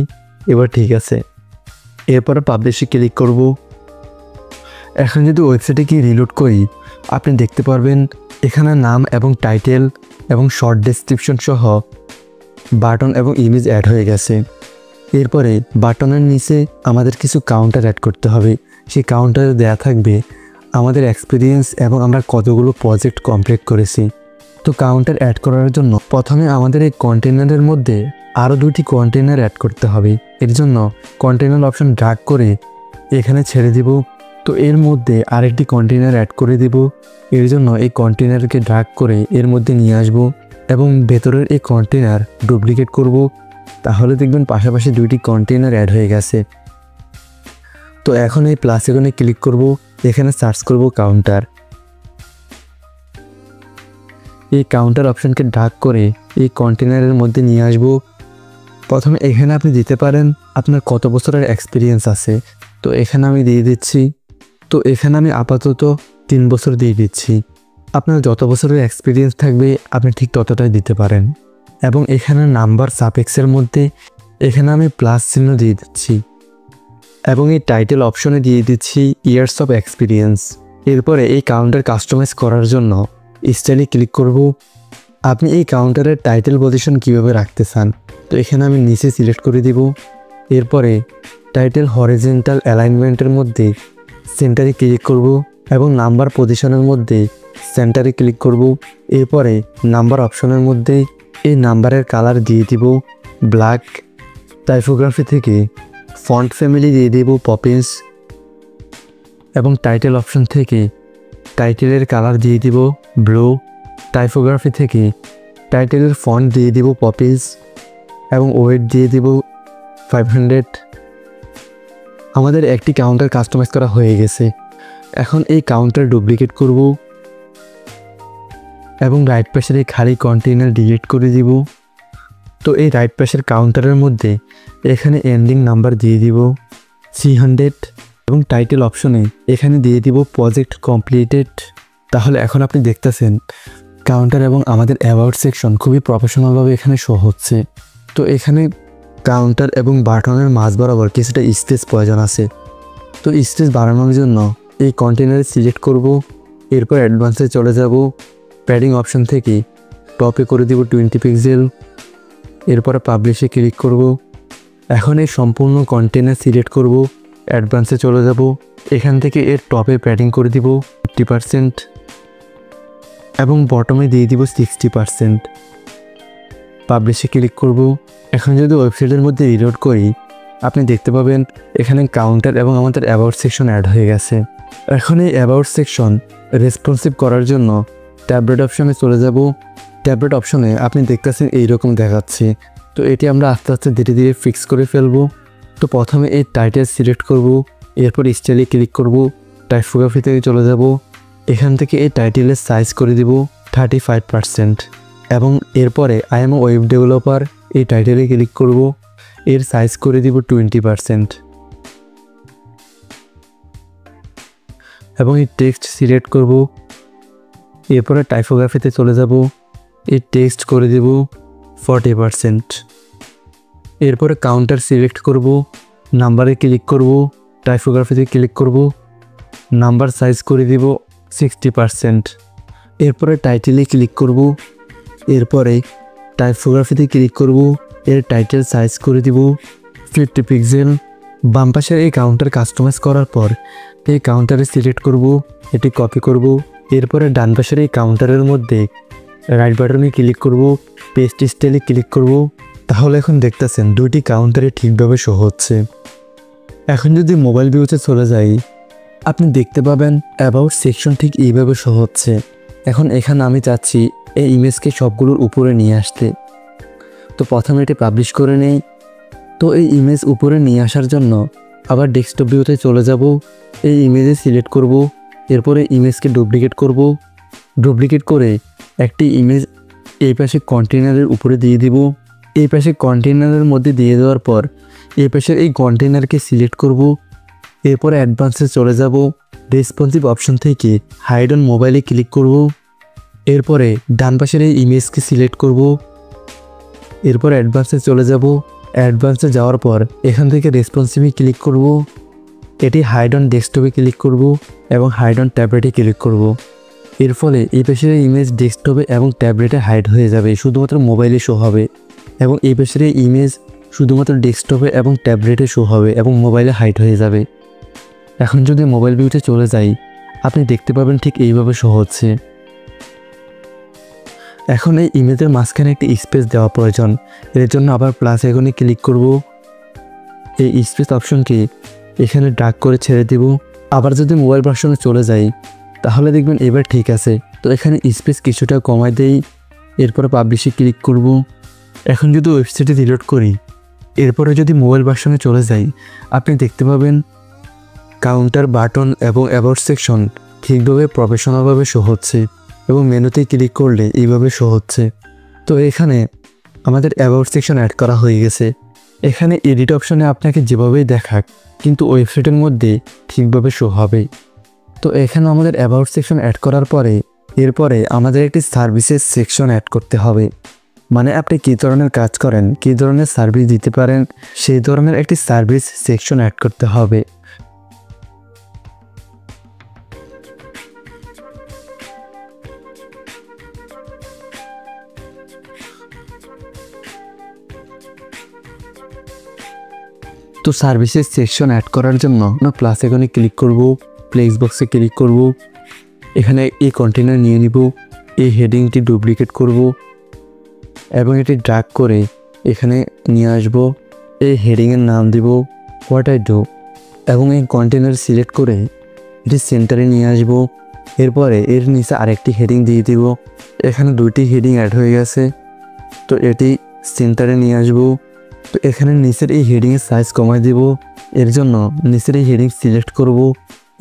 এবার ঠিক আছে। এরপরে পাবলিশে ক্লিক করব। এখন যদি ওয়েবসাইটে গিয়ে রিলোড করি আপনি দেখতে পারবেন এখানে নাম এবং টাইটেল এবং শর্ট ডেসক্রিপশন সহ বাটন এবং ইমেজ অ্যাড হয়ে গেছে। এরপরে বাটনের নিচে আমাদের কিছু কাউন্টার অ্যাড করতে হবে। সেই কাউন্টারে দেয়া থাকবে আমাদের এক্সপিরিয়েন্স এবং আমরা কতগুলো প্রজেক্ট কমপ্লিট করেছি। তো কাউন্টার অ্যাড করার জন্য প্রথমে আমাদের এই কন্টেনারের মধ্যে আরও 2টি কন্টেনার অ্যাড করতে হবে। এর জন্য কন্টেনার অপশন ড্র্যাগ করে এখানে ছেড়ে দিব। তো এর মধ্যে আরেকটি কন্টেনার অ্যাড করে দেব। এর জন্য এই কন্টেনারকে ড্র্যাগ করে এর মধ্যে নিয়ে আসব এবং ভেতরের এই কন্টেনার ডুপ্লিকেট করব, তাহলে দেখবেন পাশাপাশি 2টি কন্টেনার অ্যাড হয়ে গেছে। তো এখন এই প্লাস আইকনে ক্লিক করব, এখানে সার্চ করব কাউন্টার। এই কাউন্টার অপশনকে ড্র্যাগ করে এই কন্টেনারের মধ্যে নিয়ে আসব। প্রথমে এখানে আপনি দিতে পারেন আপনার কত বছরের এক্সপিরিয়েন্স আছে। তো এখানে আমি দিয়ে দিচ্ছি। তো এখানে আমি আপাতত 3 বছর দিয়ে দিচ্ছি। আপনার যত বছরের এক্সপিরিয়েন্স থাকবে আপনি ঠিক ততটাই দিতে পারেন। এবং এখানে নাম্বার সাপেক্সের মধ্যে এখানে আমি প্লাস চিহ্ন দিয়ে দিচ্ছি এবং এই টাইটেল অপশনে দিয়ে দিচ্ছি ইয়ার্স অফ এক্সপিরিয়েন্স। এরপরে এই কাউন্টার কাস্টমাইজ করার জন্য স্টাইলে ক্লিক করব। আপনি এই কাউন্টারের টাইটেল পজিশন কিভাবে রাখতে চান, তো এখানে আমি নিচে সিলেক্ট করে দিব। এরপরে টাইটেল হরিজন্টাল অ্যালাইনমেন্টের মধ্যে সেন্টারে ক্লিক করব এবং নাম্বার পজিশনের মধ্যে সেন্টারে ক্লিক করব। এরপরে নাম্বার অপশনের মধ্যে এই নাম্বারের কালার দিয়ে দিব ব্ল্যাক। টাইপোগ্রাফি থেকে ফন্ট ফ্যামিলি দিয়ে দেব পপিন্স এবং টাইটেল অপশন থেকে টাইটেলের কালার দিয়ে দিব ব্লু। টাইপোগ্রাফি থেকে টাইটেলের ফন্ট দিয়ে দিব পপিন্স এবং ওয়েট দিয়ে দিব 500। আমাদের একটি কাউন্টার কাস্টমাইজ করা হয়ে গেছে। এখন এই কাউন্টার ডুপ্লিকেট করব এবং রাইট পাশের এই খালি কন্টেইনার ডিলিট করে দিব। তো এই রাইট পাশের কাউন্টারের মধ্যে এখানে এন্ডিং নাম্বার দিয়ে দিব 300 এবং টাইটেল অপশনে এখানে দিয়ে দিব প্রজেক্ট কমপ্লিটেড। তাহলে এখন আপনি দেখতেছেন কাউন্টার এবং আমাদের অ্যাবাউট সেকশন খুবই প্রফেশনালভাবে এখানে শো হচ্ছে। তো এখানে কাউন্টার এবং বাটনের মাঝ বরাবর কিছুটা স্পেস প্রয়োজন আছে। তো স্পেস বাড়ানোর জন্য এই কন্টেইনারে সিলেক্ট করব, এরপর অ্যাডভান্সে চলে যাব। প্যাডিং অপশন থেকে টপে করে দিব 20 পিক্সেল, এরপরে পাবলিশে ক্লিক করব। এখন এই সম্পূর্ণ কন্টেইনার সিলেক্ট করব, অ্যাডভান্সে চলে যাব। এখান থেকে এর টপে প্যাডিং করে দিব 50% এবং বটমে দিয়ে দিব 60%। পাবলিশে ক্লিক করব। এখন যদি ওয়েবসাইটের মধ্যে রিলোড করি আপনি দেখতে পাবেন এখানে কাউন্টার এবং আমাদের অ্যাবাউট সেকশন অ্যাড হয়ে গেছে। এখন এই অ্যাবাউট সেকশন রেসপন্সিভ করার জন্য ট্যাবলেট অপশনে চলে যাব। ট্যাবলেট অপশনে আপনি দেখতেছেন এইরকম দেখাচ্ছে। তো এটি আমরা আস্তে আস্তে ধীরে ধীরে ফিক্স করে ফেলবো। তো প্রথমে এই টাইটেল সিলেক্ট করব, এরপর স্টাইলে ক্লিক করব, টাইপোগ্রাফি থেকে চলে যাব। এখান থেকে এই টাইটেলের সাইজ করে দিব 35% এবং এরপরে আই এম ওয়েব ডেভেলপার এই টাইটেলে ক্লিক করব, এর সাইজ করে দিব 20% এবং এই টেক্সট সিলেক্ট করব। এরপরে টাইপোগ্রাফিতে চলে যাব, এই টেক্সট করে দেব 40%। এরপরে কাউন্টার সিলেক্ট করব, নাম্বারে ক্লিক করব, টাইপোগ্রাফিতে ক্লিক করব, নাম্বার সাইজ করে দিব 60%। এরপরে টাইটেলে ক্লিক করব, এরপরে টাইপোগ্রাফিতে ক্লিক করব, এর টাইটেল সাইজ করে দিব 50 পিক্সেল। বাম পাশের এই কাউন্টার কাস্টমাইজ করার পর এই কাউন্টারে সিলেক্ট করব, এটি কপি করব। এরপরে ডান পাশের এই কাউন্টারের মধ্যে রাইট বাটনে ক্লিক করব, পেস্ট স্টাইলে ক্লিক করব। তাহলে এখন দেখতেছেন দুইটি কাউন্টারে ঠিকভাবে শো হচ্ছে। এখন যদি মোবাইল ভিউতে চলে যাই আপনি দেখতে পাবেন অ্যাবাউট সেকশন ঠিক এইভাবে শো হচ্ছে। এখন এখানে আমি চাচ্ছি এই ইমেজকে সবগুলোর উপরে নিয়ে আসতে। তো প্রথমে এটি পাবলিশ করে নেই। তো এই ইমেজ উপরে নিয়ে আসার জন্য আবার ডেস্কটপ ভিউতে চলে যাব, এই ইমেজে সিলেক্ট করব, এরপরে ইমেজকে ডুপ্লিকেট করব। ডুপ্লিকেট করে একটি ইমেজ এই পাশে কন্টেইনারের উপরে দিয়ে দিব। এই পাশে কন্টেইনারের মধ্যে দিয়ে দেওয়ার পর এই পাশের এই কন্টেইনারকে সিলেক্ট করব, এরপরে অ্যাডভান্সে চলে যাব। রেসপন্সিভ অপশন থেকে হাইড অন মোবাইলে ক্লিক করব, এরপরে ডান পাশের এই ইমেজকে সিলেক্ট করব, এরপর অ্যাডভান্সে চলে যাব। অ্যাডভান্সে যাওয়ার পর এখান থেকে রেসপন্সিভে ক্লিক করব, এটি হাইড অন ডেস্কটপে ক্লিক করব এবং হাইড অন ট্যাবলেটে ক্লিক করব। এর ফলে এই পাশের ইমেজ ডেস্কটপে এবং ট্যাবলেটে হাইড হয়ে যাবে, শুধুমাত্র মোবাইলে শো হবে। এবং এই পাশের ইমেজ শুধুমাত্র ডেস্কটপে এবং ট্যাবলেটে শো হবে এবং মোবাইলে হাইড হয়ে যাবে। এখন যদি মোবাইল ভিউতে চলে যাই আপনি দেখতে পাবেন ঠিক এইভাবে শো হচ্ছে। এখন এই ইমেজের মাঝখানে একটি স্পেস দেওয়া প্রয়োজন। এর জন্য আবার প্লাস আইকনে ক্লিক করব, এই স্পেস অপশনকে এখানে ড্র্যাগ করে ছেড়ে দেব। আবার যদি মোবাইল ভার্সনে চলে যাই তাহলে দেখবেন এবার ঠিক আছে। তো এখানে স্পেস কিছুটা কমায় দেই, এরপরে পাবলিশে ক্লিক করব। এখন যদি ওয়েবসাইটে রিলোড করি এরপরে যদি মোবাইল ভার্সনে চলে যাই আপনি দেখতে পাবেন কাউন্টার, বাটন এবং অ্যাবাউট সেকশন ঠিকভাবে প্রফেশনালভাবে শো হচ্ছে এবং মেনুতে ক্লিক করলে এইভাবে শো হচ্ছে। তো এখানে আমাদের অ্যাবাউট সেকশন অ্যাড করা হয়ে গেছে। এখানে এডিট অপশনে আপনাকে যেভাবেই দেখাক কিন্তু ওয়েবসাইটের মধ্যে ঠিকভাবে শো হবে। তো এখানে আমাদের অ্যাবাউট সেকশন অ্যাড করার পরে এরপরে আমাদের একটি সার্ভিসেস সেকশন অ্যাড করতে হবে। মানে আপনি কী ধরনের কাজ করেন, কী ধরনের সার্ভিস দিতে পারেন সেই ধরনের একটি সার্ভিস সেকশন অ্যাড করতে হবে। তো সার্ভিসেস সেকশন অ্যাড করার জন্য প্লাস আইকনে ক্লিক করব, প্লেস বক্সে ক্লিক করব, এখানে এই কন্টেইনার নিয়ে নিব, এই হেডিংটি ডুপ্লিকেট করব এবং এটি ড্র্যাগ করে এখানে নিয়ে আসব। এই হেডিংয়ের নাম দিব হোয়াট আই ডু এবং এই কন্টেনার সিলেক্ট করে এটি সেন্টারে নিয়ে আসবো। এরপরে এর নিচে আরেকটি হেডিং দিয়ে দিব। এখানে দুইটি হেডিং অ্যাড হয়ে গেছে, তো এটি সেন্টারে নিয়ে আসবো। তো এখানে নিচের এই হেডিংয়ের সাইজ কমাই দিব। এর জন্য নিচের এই হেডিং সিলেক্ট করব।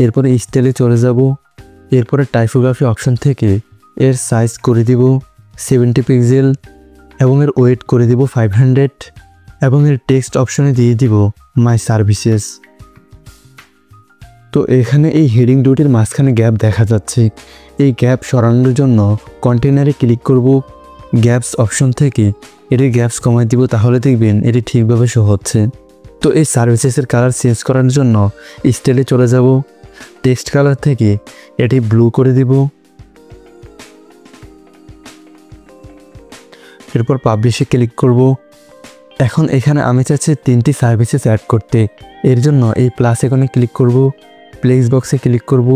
এরপরে স্টাইলে চলে যাব। এরপরে টাইপোগ্রাফি অপশন থেকে এর সাইজ করে দিব 70 পিক্সেল এবং এর ওয়েট করে দিব 500 এবং এর টেক্সট অপশনে দিয়ে দিব মাই সার্ভিসেস। তো এখানে এই হেডিং দুটির মাঝখানে গ্যাপ দেখা যাচ্ছে। এই গ্যাপ সরানোর জন্য কন্টেনারে ক্লিক করব। গ্যাপস অপশন থেকে এটির গ্যাপস কমাই দিব, তাহলে দেখবেন এটি ঠিকভাবে শো হচ্ছে। তো এই সার্ভিসেসের কালার চেঞ্জ করার জন্য স্টাইলে চলে যাব। টেক্সট কালার থেকে এটি ব্লু করে দিব। এরপর পাবলিশে ক্লিক করব। এখন এখানে আমি চাচ্ছি 3টি সার্ভিসেস অ্যাড করতে। এর জন্য এই প্লাস আইকনে ক্লিক করব, প্লেস বক্সে ক্লিক করব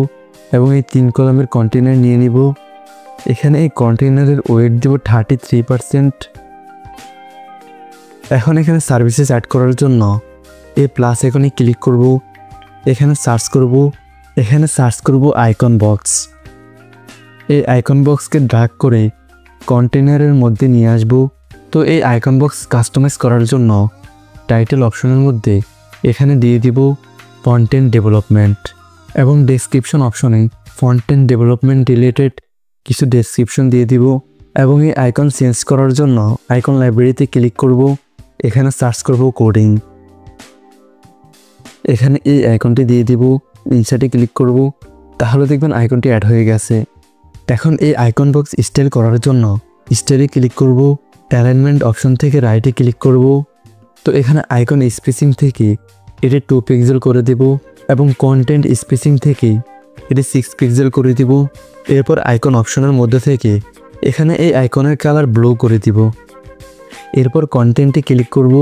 এবং এই 3 কলামের কন্টেনার নিয়ে নিব। এখানে এই কন্টেনারের ওয়েট দেব 33%। এখন এখানে সার্ভিসেস অ্যাড করার জন্য এই প্লাস আইকনে ক্লিক করব। এখানে সার্চ করব। এখানে সার্চ করব আইকন বক্স। এই আইকন বক্সকে ড্র্যাগ করে কন্টেনারের মধ্যে নিয়ে আসব। তো এই আইকন বক্স কাস্টমাইজ করার জন্য টাইটেল অপশনের মধ্যে এখানে দিয়ে দিব ফন্টেন্ট ডেভেলপমেন্ট এবং ডেসক্রিপশন অপশনে ফন্টেন্ট ডেভেলপমেন্ট রিলেটেড কিছু ডেসক্রিপশন দিয়ে দিব। এবং এই আইকন চেঞ্জ করার জন্য আইকন লাইব্রেরিতে ক্লিক করব। এখানে সার্চ করব কোডিং। এখানে এই আইকনটি দিয়ে দিব, ইনসার্টে ক্লিক করব, তাহলে দেখবেন আইকনটি অ্যাড হয়ে গেছে। এখন এই আইকন বক্স স্টাইল করার জন্য স্টাইলে ক্লিক করব। অ্যালাইনমেন্ট অপশন থেকে রাইটে ক্লিক করব। তো এখানে আইকন স্পেসিং থেকে এটি 2 পিক্সেল করে দেব এবং কন্টেন্ট স্পেসিং থেকে এটি 6 পিক্সেল করে দিব। এরপর আইকন অপশনের মধ্যে থেকে এখানে এই আইকনের কালার ব্লু করে দিব। এরপর কন্টেন্টে ক্লিক করব,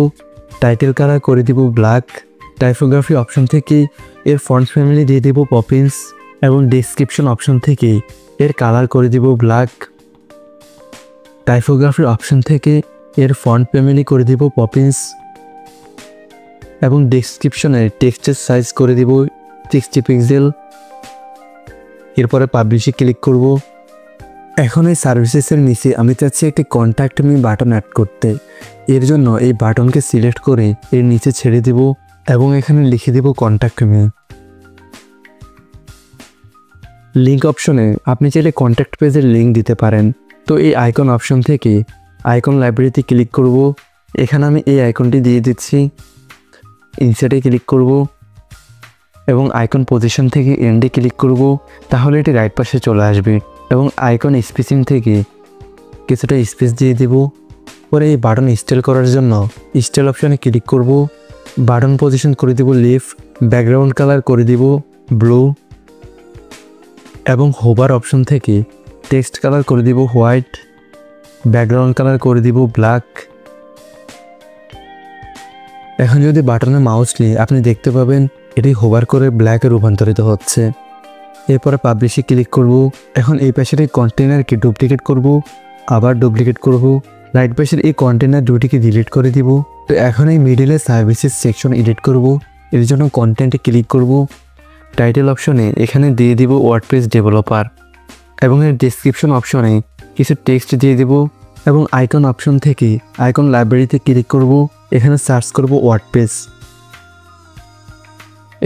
টাইটেল কালার করে দিব ব্ল্যাক। টাইপোগ্রাফি অপশন থেকে এর ফন্ট ফ্যামিলি দিয়ে দেব পপিন্স এবং ডেসক্রিপশন অপশন থেকে এর কালার করে দিব ব্ল্যাক। টাইপোগ্রাফি অপশন থেকে এর ফন্ট ফ্যামিলি করে দিব পপিন্স এবং ডেসক্রিপশনের টেক্সটের সাইজ করে দিব 60 পিক্সেল। এরপরে পাবলিশে ক্লিক করব। এখন এই সার্ভিসেসের নিচে আমি চাচ্ছি একটি কন্ট্যাক্ট মি বাটন অ্যাড করতে। এর জন্য এই বাটনকে সিলেক্ট করে এর নিচে ছেড়ে দেব এবং এখানে লিখে দেব কন্ট্যাক্ট মি। লিঙ্ক অপশনে আপনি চাইলে কন্ট্যাক্ট পেজের লিঙ্ক দিতে পারেন। তো এই আইকন অপশন থেকে আইকন লাইব্রেরিতে ক্লিক করব। এখানে আমি এই আইকনটি দিয়ে দিচ্ছি। ইনসার্টে ক্লিক করব এবং আইকন পজিশন থেকে এন্ডে ক্লিক করব, তাহলে এটি রাইট পাশে চলে আসবে। এবং আইকন স্পেসিং থেকে কিছুটা স্পেস দিয়ে দেব। পরে এই বাটন স্টাইল করার জন্য স্টাইল অপশনে ক্লিক করব। বাটন পজিশন করে দেব লেফট, ব্যাকগ্রাউন্ড কালার করে দিব ব্লু এবং হোভার অপশন থেকে টেক্সট কালার করে দিব হোয়াইট, ব্যাকগ্রাউন্ড কালার করে দিব ব্ল্যাক। এখন যদি বাটনে মাউস নিয়ে আপনি দেখতে পাবেন এটি হোভার করে ব্ল্যাকে রূপান্তরিত হচ্ছে। এরপরে পাবলিশে ক্লিক করব। এখন এই পাশের এই কন্টেনারকে ডুপ্লিকেট করব, আবার ডুপ্লিকেট করব। রাইট পাশের এই কন্টেনার দুটিকে ডিলিট করে দিব। তো এখন এই মিডিলে সার্ভিসেস সেকশন এডিট করব। এর জন্য কন্টেন্টে ক্লিক করব। টাইটেল অপশনে এখানে দিয়ে দিব ওয়ার্ডপ্রেস ডেভেলপার এবং এর ডেসক্রিপশন অপশনে কিছু টেক্সট দিয়ে দিব এবং আইকন অপশন থেকে আইকন লাইব্রেরিতে ক্লিক করব। এখানে সার্চ করব ওয়ার্ডপ্রেস।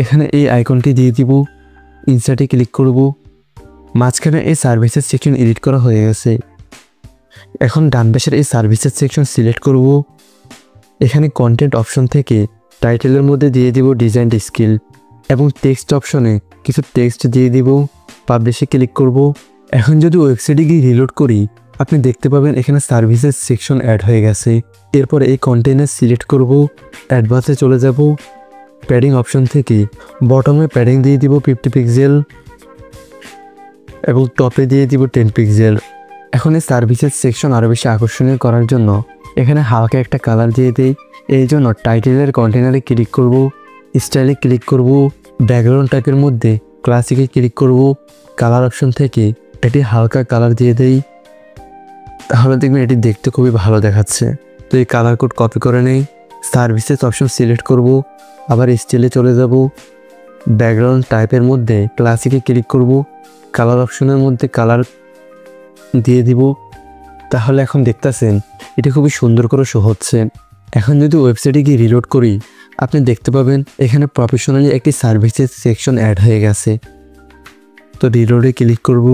এখানে এই আইকনটি দিয়ে দিব, ইনসার্টে ক্লিক করব। মাঝখানে এই সার্ভিসেস সেকশন এডিট করা হয়ে গেছে। এখন ডান পাশের এই সার্ভিসেস সেকশন সিলেক্ট করব। এখানে কন্টেন্ট অপশন থেকে টাইটেলের মধ্যে দিয়ে দিব ডিজাইন স্কিল এবং টেক্সট অপশনে কিছু টেক্সট দিয়ে দিব। পাবলিশে ক্লিক করব। এখন যদি ওয়েবসাইটে গিয়ে রিলোড করি আপনি দেখতে পাবেন এখানে সার্ভিসেস সেকশন অ্যাড হয়ে গেছে। এরপর এই কন্টেনার সিলেক্ট করব, অ্যাডভান্সে চলে যাব। প্যাডিং অপশন থেকে বটমে প্যাডিং দিয়ে দিব 50 পিক্সেল এবং টপে দিয়ে দিব 10 পিক্সেল। এখন এই সার্ভিসেস সেকশন আরও বেশি আকর্ষণীয় করার জন্য এখানে হালকা একটা কালার দিয়ে দেই। এই জন্য টাইটেলের কন্টেনারে ক্লিক করব, স্টাইলে ক্লিক করব, ব্যাকগ্রাউন্ড টাইপের মধ্যে ক্লাসিকে ক্লিক করব। কালার অপশন থেকে এটি হালকা কালার দিয়ে দেই, তাহলে দেখবেন এটি দেখতে খুবই ভালো দেখাচ্ছে। তো এই কালার কোড কপি করে নেই, সার্ভিসেস অপশন সিলেক্ট করব, আবার স্টাইলে চলে যাব, ব্যাকগ্রাউন্ড টাইপের মধ্যে ক্লাসিকে ক্লিক করব, কালার অপশনের মধ্যে কালার দিয়ে দিব। তাহলে এখন দেখতেছেন এটা খুবই সুন্দর করে শো হচ্ছে। এখন যদি ওয়েবসাইটে গিয়ে রিলোড করি, আপনি দেখতে পাবেন এখানে প্রফেশনালি একটি সার্ভিসেস সেকশন অ্যাড হয়ে গেছে। তো রিলোডে ক্লিক করব।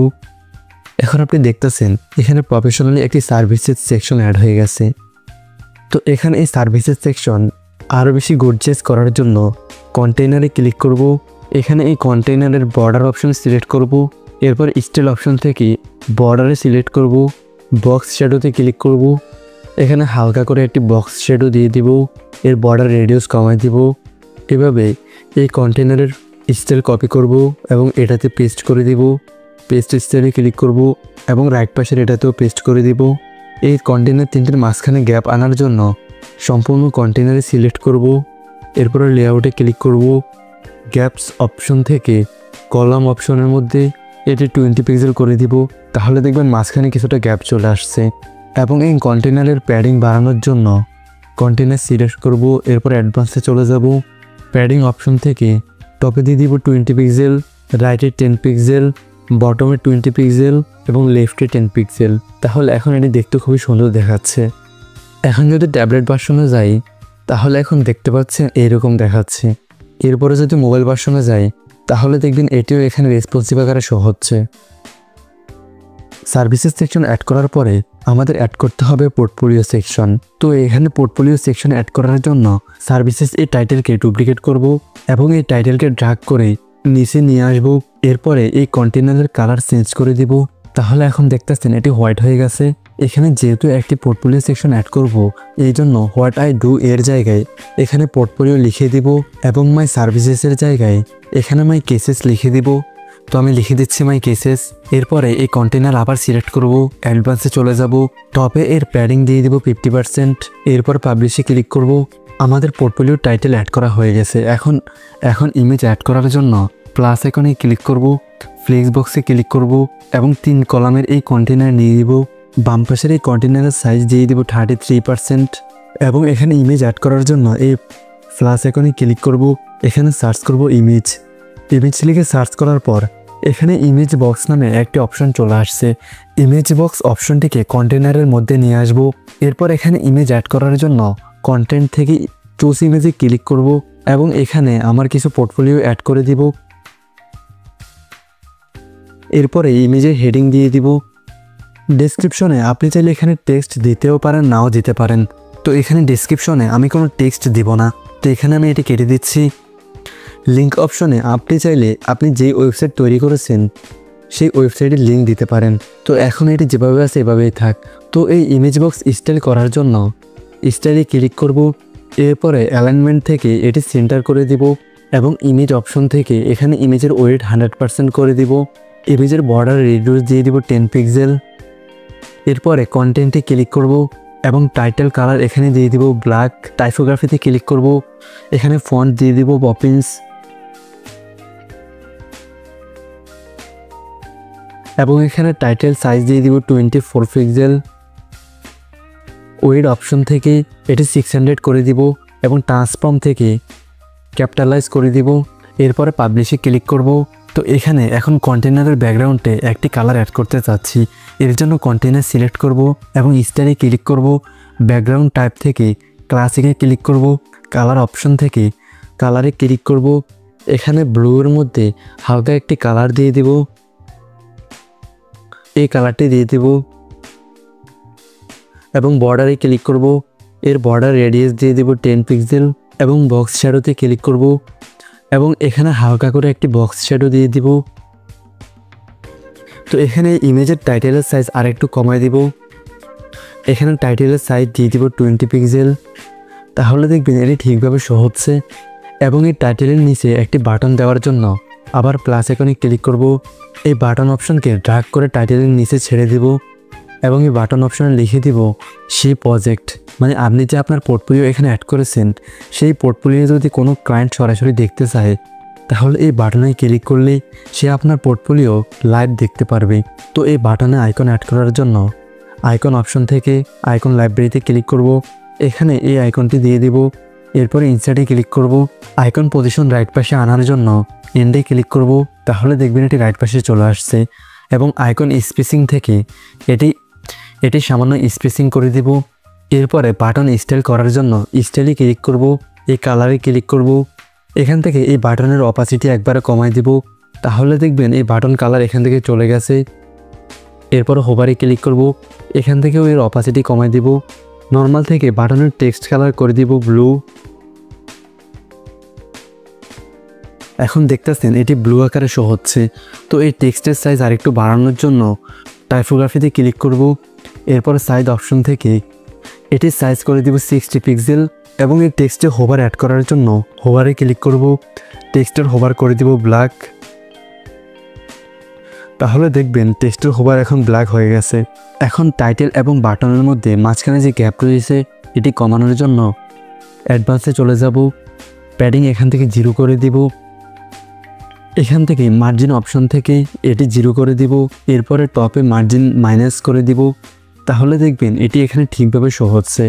এখন আপনি দেখতেছেন এখানে প্রফেশনালি একটি সার্ভিসেস সেকশন অ্যাড হয়ে গেছে। তো এখানে এই সার্ভিসেস সেকশন আরও বেশি গর্জিয়াস করার জন্য কন্টেইনারে ক্লিক করব। এখানে এই কন্টেইনারের বর্ডার অপশন সিলেক্ট করব, এরপর স্টাইল অপশন থেকে বর্ডারে সিলেক্ট করব, বক্স শ্যাডোতে ক্লিক করব। এখানে হালকা করে একটি বক্স শ্যাডো দিয়ে দিব, এর বর্ডার রেডিয়াস কমাই দিব। এভাবে এই কন্টেইনারের স্টাইল কপি করব এবং এটাতে পেস্ট করে দিব। পেস্ট স্টাইলে ক্লিক করব এবং রাইট পাশের এটাতেও পেস্ট করে দিব। এই কন্টেইনার তিনটির মাঝখানে গ্যাপ আনার জন্য সম্পূর্ণ কন্টেইনারে সিলেক্ট করব, এরপরে লেআউটে ক্লিক করব। গ্যাপস অপশন থেকে কলাম অপশনের মধ্যে এটি 20 পিক্সেল করে দিব। তাহলে দেখবেন মাঝখানে কিছুটা গ্যাপ চলে আসছে। এবং এই কন্টেইনারের প্যাডিং বাড়ানোর জন্য কন্টেইনার সিলেক্ট করব, এরপর অ্যাডভান্সে চলে যাব। প্যাডিং অপশন থেকে টপে দিয়ে দিব 20 পিক্সেল, রাইটে 10 পিক্সেল, বটমে 20 পিক্সেল এবং লেফটে 10 পিক্সেল। তাহলে এখন এটি দেখতে খুবই সুন্দর দেখাচ্ছে। এখন যদি ট্যাবলেট ভার্সনে যাই, তাহলে এখন দেখতে পাচ্ছেন এইরকম দেখাচ্ছে। এরপরে যদি মোবাইল ভার্সনে যাই, তাহলে দেখবেন এটিও এখানে রেসপন্সিভ আকারে শো হচ্ছে। সার্ভিসেস সেকশন অ্যাড করার পরে আমাদের অ্যাড করতে হবে পোর্টফোলিও সেকশন। তো এখানে পোর্টফোলিও সেকশন অ্যাড করার জন্য সার্ভিসেস এই টাইটেলকে ডুপ্লিকেট করব এবং এই টাইটেলকে ড্র্যাগ করে নিচে নিয়ে আসব। এরপরে এই কন্টেইনারের কালার চেঞ্জ করে দিব। তাহলে এখন দেখতেছেন এটি হোয়াইট হয়ে গেছে। এখানে যেহেতু একটি পোর্টফোলিও সেকশন অ্যাড করব, এই জন্য হোয়াট আই ডু এর জায়গায় এখানে পোর্টফোলিও লিখে দিব এবং মাই সার্ভিসেসের জায়গায় এখানে মাই কেসেস লিখে দিব। তো আমি লিখে দিচ্ছি মাই কেসেস। এরপরে এই কন্টেইনার আবার সিলেক্ট করব, অ্যাডভান্সে চলে যাব, টপে এর প্যাডিং দিয়ে দিব 50%। এরপর পাবলিশে ক্লিক করব। আমাদের পোর্টফোলিও টাইটেল অ্যাড করা হয়ে গেছে। এখন ইমেজ অ্যাড করার জন্য প্লাস আইকনে ক্লিক করব, ফ্লেক্স বক্সে ক্লিক করব এবং 3 কলামের এই কন্টেইনার নিয়ে দিব। বাম পাশের এই কন্টেইনারের সাইজ দিয়ে দিব 33% এবং এখানে ইমেজ অ্যাড করার জন্য এই প্লাস আইকনে ক্লিক করব। এখানে সার্চ করব ইমেজ লিখে সার্চ করার পর এখানে ইমেজ বক্স নামে একটি অপশন চলে আসছে। ইমেজ বক্স অপশনটিকে কন্টেইনারের মধ্যে নিয়ে আসব। এরপর এখানে ইমেজ অ্যাড করার জন্য কন্টেন্ট থেকে চুজ ইমেজে ক্লিক করব এবং এখানে আমার কিছু পোর্টফোলিও অ্যাড করে দিব। এরপরে ইমেজের হেডিং দিয়ে দিব। ডেসক্রিপশনে আপনি চাইলে এখানে টেক্সট দিতেও পারেন, নাও দিতে পারেন। তো এখানে ডেসক্রিপশনে আমি কোনো টেক্সট দিব না, তো এখানে আমি এটি কেটে দিচ্ছি। লিঙ্ক অপশনে আপনি চাইলে আপনি যেই ওয়েবসাইট তৈরি করেছেন সেই ওয়েবসাইটের লিঙ্ক দিতে পারেন। তো এখন এটি যেভাবে আছে এভাবেই থাক। তো এই ইমেজ বক্স স্টাইল করার জন্য স্টাইলে ক্লিক করব, এরপরে অ্যালাইনমেন্ট থেকে এটি সেন্টার করে দিব এবং ইমেজ অপশন থেকে এখানে ইমেজের ওয়েট 100% করে দিব। ইমেজের বর্ডার রেডিয়াস দিয়ে দিব 10 পিক্সেল। এরপরে কন্টেন্টে ক্লিক করব এবং টাইটেল কালার এখানে দিয়ে দিব ব্ল্যাক। টাইপোগ্রাফিতে ক্লিক করব, এখানে ফন্ট দিয়ে দিব পপিন্স এবং এখানে টাইটেল সাইজ দিয়ে দিব 24 পিক্সেল। ওয়েট অপশন থেকে এটি 600 করে দিব এবং ট্রান্সফর্ম থেকে ক্যাপিটালাইজ করে দিব। এরপরে পাবলিশে ক্লিক করব। তো এখানে এখন কন্টেইনারের ব্যাকগ্রাউন্ডে একটি কালার অ্যাড করতে চাচ্ছি। এর জন্য কন্টেইনার সিলেক্ট করব এবং স্টাইলে ক্লিক করব। ব্যাকগ্রাউন্ড টাইপ থেকে ক্লাসিকে ক্লিক করব। কালার অপশন থেকে কালারে ক্লিক করব। এখানে ব্লুর মধ্যে হালকা একটি কালার দিয়ে দিব, এই কালারটি দিয়ে দিব এবং বর্ডারে ক্লিক করব। এর বর্ডার রেডিয়াস দিয়ে দিব 10 পিক্সেল এবং বক্স শ্যাডোতে ক্লিক করব এবং এখানে হালকা করে একটি বক্স শ্যাডো দিয়ে দিব। তো এখানে ইমেজের টাইটেলের সাইজ আরেকটু কমাই দিব। এখানে টাইটেলের সাইজ দিয়ে দিব 20 পিক্সেল। তাহলে দেখবেন এটি ঠিকভাবে শো হচ্ছে। এবং এই টাইটেলের নিচে একটি বাটন দেওয়ার জন্য আবার প্লাস আইকনে ক্লিক করব। এই বাটন অপশনকে ড্র্যাগ করে টাইটেলের নিচে ছেড়ে দিব এবং এই বাটন অপশনে লিখে দিব সেই প্রজেক্ট, মানে আপনি যে আপনার পোর্টফোলিও এখানে অ্যাড করেছেন সেই পোর্টফোলিও যদি কোনো ক্লায়েন্ট সরাসরি দেখতে চায় তাহলে এই বাটনে ক্লিক করলে সে আপনার পোর্টফোলিও লাইভ দেখতে পারবে। তো এই বাটনে আইকন অ্যাড করার জন্য আইকন অপশন থেকে আইকন লাইব্রেরিতে ক্লিক করব। এখানে এই আইকনটি দিয়ে দিব। এরপরে ইনসার্টে ক্লিক করব। আইকন পজিশন রাইট পাশে আনার জন্য এন্ডে ক্লিক করব। তাহলে দেখবেন এটি রাইট পাশে চলে আসছে। এবং আইকন স্পেসিং থেকে এটি সামান্য স্পেসিং করে দিব। এরপরে বাটন স্টাইল করার জন্য স্টাইলে ক্লিক করব। এই কালারে ক্লিক করব। এখান থেকে এই বাটনের অপাসিটি একবারে কমাই দিব। তাহলে দেখবেন এই বাটন কালার এখান থেকে চলে গেছে। এরপর হোভারে ক্লিক করব। এখান থেকেও এর অপাসিটি কমাই দিব। নর্মাল থেকে বাটনের টেক্সট কালার করে দিব ব্লু। এখন দেখতেছেন এটি ব্লু আকারে শো হচ্ছে। তো এই টেক্সটের সাইজ আরেকটু বাড়ানোর জন্য টাইপোগ্রাফিতে ক্লিক করব। এরপর সাইজ অপশন থেকে এটির সাইজ করে দিব 60 পিক্সেল। এবং এই টেক্সটে হোভার অ্যাড করার জন্য হোভারে ক্লিক করব। টেক্সটের হোভার করে দিব ব্ল্যাক। তাহলে দেখবেন টেক্সটের হোভার এখন ব্ল্যাক হয়ে গেছে। এখন টাইটেল এবং বাটনের মধ্যে মাঝখানে যে গ্যাপ রয়েছে এটি কমানোর জন্য অ্যাডভান্সে চলে যাব। প্যাডিং এখান থেকে 0 করে দিব। এখান থেকে মার্জিন অপশন থেকে এটি 0 করে দিব। এরপরে টপে মার্জিন মাইনাস করে দিব। তাহলে দেখবেন এটি এখানে ঠিকভাবে শো হচ্ছে।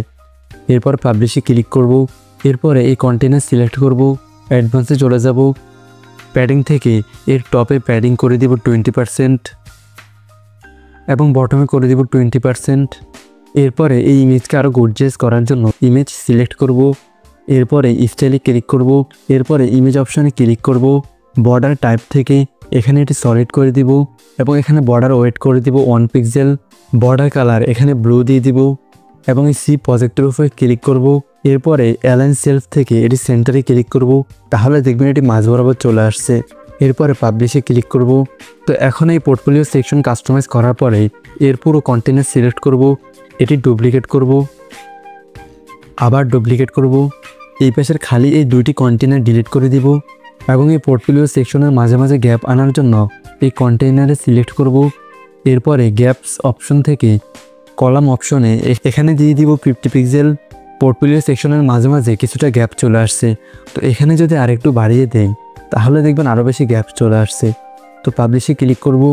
এরপর পাবলিশে ক্লিক করব। এরপরে এই কন্টেনার সিলেক্ট করব। অ্যাডভান্সে চলে যাব। প্যাডিং থেকে এর টপে প্যাডিং করে দিব 20% এবং বটমে করে দিব 20%। এরপরে এই ইমেজকে আরও গর্জিয়াস করার জন্য ইমেজ সিলেক্ট করব। এরপরে স্টাইলে ক্লিক করব। এরপরে ইমেজ অপশনে ক্লিক করব। বর্ডার টাইপ থেকে এখানে এটি সলিড করে দিব এবং এখানে বর্ডার ওয়েট করে দিব 1 পিক্সেল। বর্ডার কালার এখানে ব্লু দিয়ে দিব এবং এই সি প্রজেক্টের উপরে ক্লিক করব। এরপরে অ্যালাইন সেলফ থেকে এটি সেন্টারে ক্লিক করব। তাহলে দেখবেন এটি মাঝ বরাবর চলে আসছে। এরপরে পাবলিশে ক্লিক করব। তো এখন এই পোর্টফোলিও সেকশন কাস্টমাইজ করার পরে এর পুরো কন্টেনার সিলেক্ট করব। এটি ডুপ্লিকেট করব, আবার ডুপ্লিকেট করব। এই পাশের খালি এই দুইটি কন্টেনার ডিলিট করে দিব এবং এই পোর্টফোলিও সেকশনের মাঝে মাঝে গ্যাপ আনার জন্য এই কন্টেইনারে সিলেক্ট করব। এরপরে গ্যাপস অপশন থেকে কলাম অপশনে এখানে দিয়ে দিব 50 পিক্সেল। পোর্টফোলিও সেকশনের মাঝে মাঝে কিছুটা গ্যাপ চলে আসছে। তো এখানে যদি আরেকটু বাড়িয়ে দেই তাহলে দেখবেন আরও বেশি গ্যাপ চলে আসছে। তো পাবলিশে ক্লিক করব।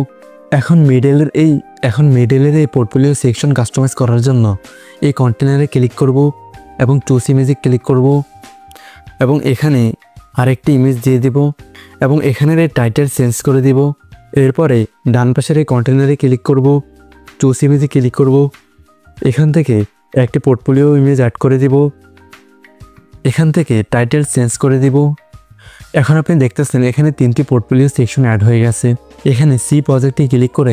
এখন মিডলের এই পোর্টফোলিও সেকশন কাস্টমাইজ করার জন্য এই কন্টেনারে ক্লিক করব এবং চুজ ইমেজে ক্লিক করব এবং এখানে আরেকটি ইমেজ দিয়ে দিব এবং এখানের এই টাইটেল চেঞ্জ করে দিব। এরপরে ডান পাশের এই কন্টেনারে ক্লিক করব, চুজ ইমেজে ক্লিক করব। এখান থেকে একটি পোর্টফোলিও ইমেজ অ্যাড করে দিব। এখান থেকে টাইটেল চেঞ্জ করে দিব। এখন আপনি দেখতেছেন এখানে 3টি পোর্টফোলিও সেকশন অ্যাড হয়ে গেছে। এখানে সি প্রজেক্টে ক্লিক করে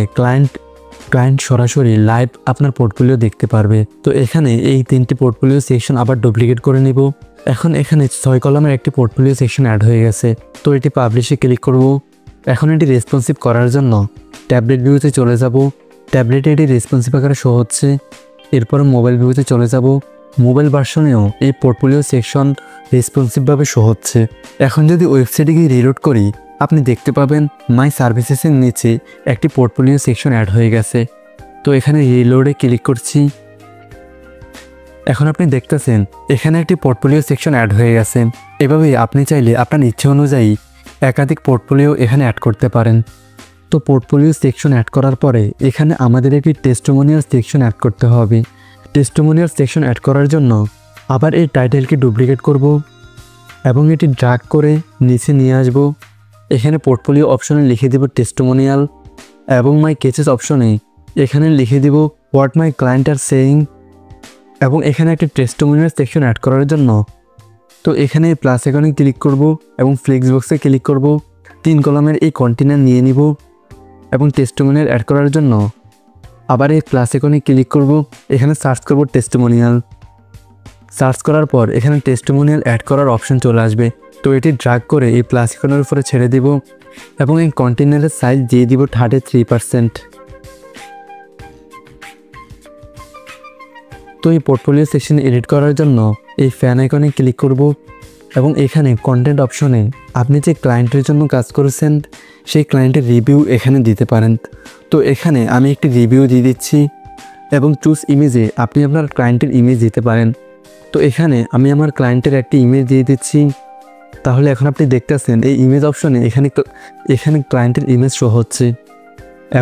ক্লায়েন্ট সরাসরি লাইভ আপনার পোর্টফোলিও দেখতে পারবে। তো এখানে এই 3টি পোর্টফোলিও সেকশন আবার ডুপ্লিকেট করে নিব। এখন এখানে 6 কলামের একটি পোর্টফোলিও সেকশন অ্যাড হয়ে গেছে। তো এটি পাবলিশে ক্লিক করব। এখন এটি রেসপন্সিভ করার জন্য ট্যাবলেট ভিউতে চলে যাব। ট্যাবলেটে এটি রেসপন্সিভ আকারে শো হচ্ছে। এরপর মোবাইল ভিউতে চলে যাব। মোবাইল ভার্সনেও এই পোর্টফোলিও সেকশন রেসপন্সিভভাবে শো হচ্ছে। এখন যদি ওয়েবসাইটে গিয়ে রিলোড করি আপনি দেখতে পাবেন মাই সার্ভিসেসের নিচে একটি পোর্টফোলিও সেকশন অ্যাড হয়ে গেছে। তো এখানে রিলোডে ক্লিক করছি। এখন আপনি দেখতেছেন এখানে একটি পোর্টফোলিও সেকশন অ্যাড হয়ে গেছে। এভাবেই আপনি চাইলে আপনার ইচ্ছে অনুযায়ী একাধিক পোর্টফোলিও এখানে অ্যাড করতে পারেন। তো পোর্টফোলিও সেকশন অ্যাড করার পরে এখানে আমাদের একটি টেস্টিমোনিয়াল সেকশন অ্যাড করতে হবে। টেস্টিমোনিয়াল সেকশন অ্যাড করার জন্য আবার এই টাইটেলকে ডুপ্লিকেট করব এবং এটি ড্র্যাগ করে নিচে নিয়ে আসব। এখানে পোর্টফোলিও অপশনে লিখে দেব টেস্টিমোনিয়াল এবং মাই কেসেস অপশনে এখানে লিখে দিব what my client are saying এবং এখানে একটা টেস্টিমোনিয়াল সেকশন অ্যাড করার জন্য তো এখানে প্লাস আইকনে ক্লিক করব এবং ফ্লেক্স বক্সে ক্লিক করব। 3 কলামের এই কন্টেনার নিয়ে নিব এবং টেস্টিমোনিয়াল অ্যাড করার জন্য আবার এই প্লাস আইকনে ক্লিক করব। এখানে সার্চ করব টেস্টিমোনিয়াল। সার্চ করার পর এখানে টেস্টিমোনিয়াল অ্যাড করার অপশন চলে আসবে। তো এটি ড্র্যাগ করে এই প্লাস আইকনের উপরে ছেড়ে দিব এবং এই কন্টেনারের সাইজ দিয়ে দিব 33%। তো এই পোর্টফোলিও সেকশন এডিট করার জন্য এই ফ্যান আইকনে ক্লিক করব এবং এখানে কন্টেন্ট অপশনে আপনি যে ক্লায়েন্টের জন্য কাজ করেছেন সেই ক্লায়েন্টের রিভিউ এখানে দিতে পারেন। তো এখানে আমি একটি রিভিউ দিয়ে দিচ্ছি এবং চুজ ইমেজে আপনি আপনার ক্লায়েন্টের ইমেজ দিতে পারেন। তো এখানে আমি আমার ক্লায়েন্টের একটি ইমেজ দিয়ে দিচ্ছি। তাহলে এখন আপনি দেখতেছেন এই ইমেজ অপশনে এখানে ক্লায়েন্টের ইমেজ শো হচ্ছে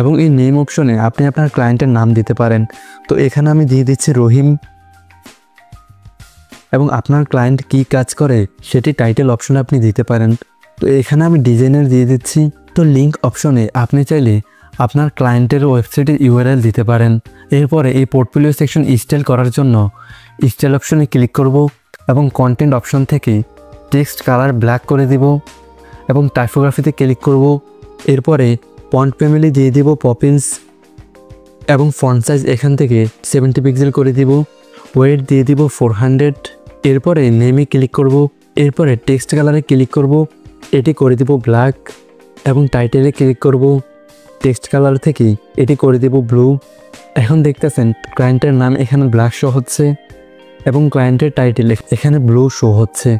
এবং এই নেম অপশনে আপনি আপনার ক্লায়েন্টের নাম দিতে পারেন। তো এখানে আমি দিয়ে দিচ্ছি রহিম। এবং আপনার ক্লায়েন্ট কী কাজ করে সেটি টাইটেল অপশনে আপনি দিতে পারেন। তো এখানে আমি ডিজাইনার দিয়ে দিচ্ছি। তো লিঙ্ক অপশনে আপনি চাইলে আপনার ক্লায়েন্টের ওয়েবসাইটের ইউআরএল দিতে পারেন। এরপরে এই পোর্টফোলিও সেকশন স্টাইল করার জন্য স্টাইল অপশনে ক্লিক করব এবং কন্টেন্ট অপশন থেকে টেক্সট কালার ব্ল্যাক করে দিব এবং টাইপোগ্রাফিতে ক্লিক করব। এরপরে ফন্ট ফ্যামিলি দিয়ে দিব পপিন্স এবং ফন্ট সাইজ এখান থেকে 70 পিক্সেল করে দিব। ওয়েট দিয়ে দিব 400। এরপরে নেমে ক্লিক করব। এরপরে টেক্সট কালারে ক্লিক করব, এটি করে দিব ব্ল্যাক এবং টাইটেলে ক্লিক করব। টেক্সট কালার থেকে এটি করে দিব ব্লু। এখন দেখতেছেন ক্লায়েন্টের নাম এখানে ব্ল্যাক শো হচ্ছে এবং ক্লায়েন্টের টাইটেল এখানে ব্লু শো হচ্ছে।